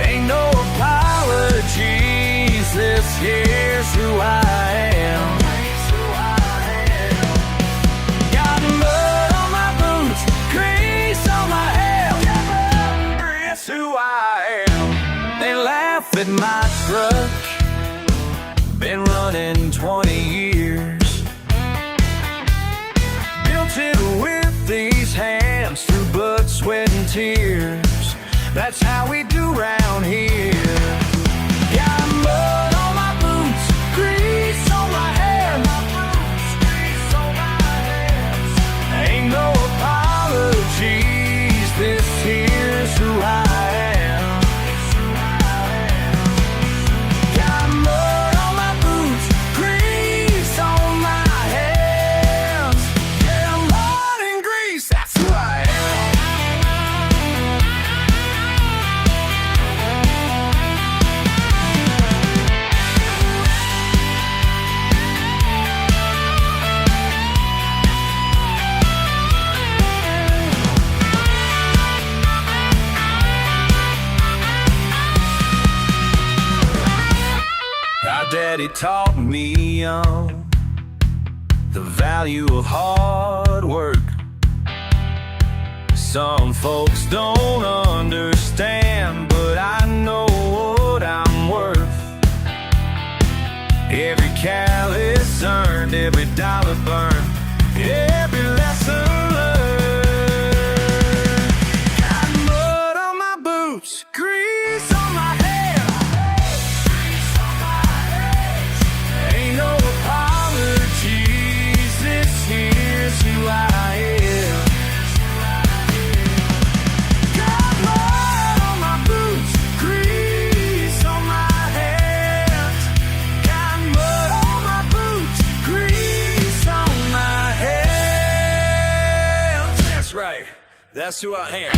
Ain't no apologies, this here's who I am. Got mud on my boots, grease on my hair, it's who I am. They laugh at my truck, been running 20 years. Built it with these hands through blood, sweat, and tears. That's how we do round here. Got mud on my boots, grease on my hair, grease on my hands. Ain't no apologies, this here's who I am. Got mud on my boots, grease on my hands. Yeah, mud and grease, that's who I am. Our daddy taught me young the value of hard work. Some folks don't understand, but I know what I'm worth. Every callous earned, every dollar burned, every lesson learned. Got mud on my boots, grease on my hair, grease on my hands. Ain't no apologies, this here's who I am. Got mud on my boots, grease on my hands. Got mud on my boots, grease on my hands. That's right, that's who I am.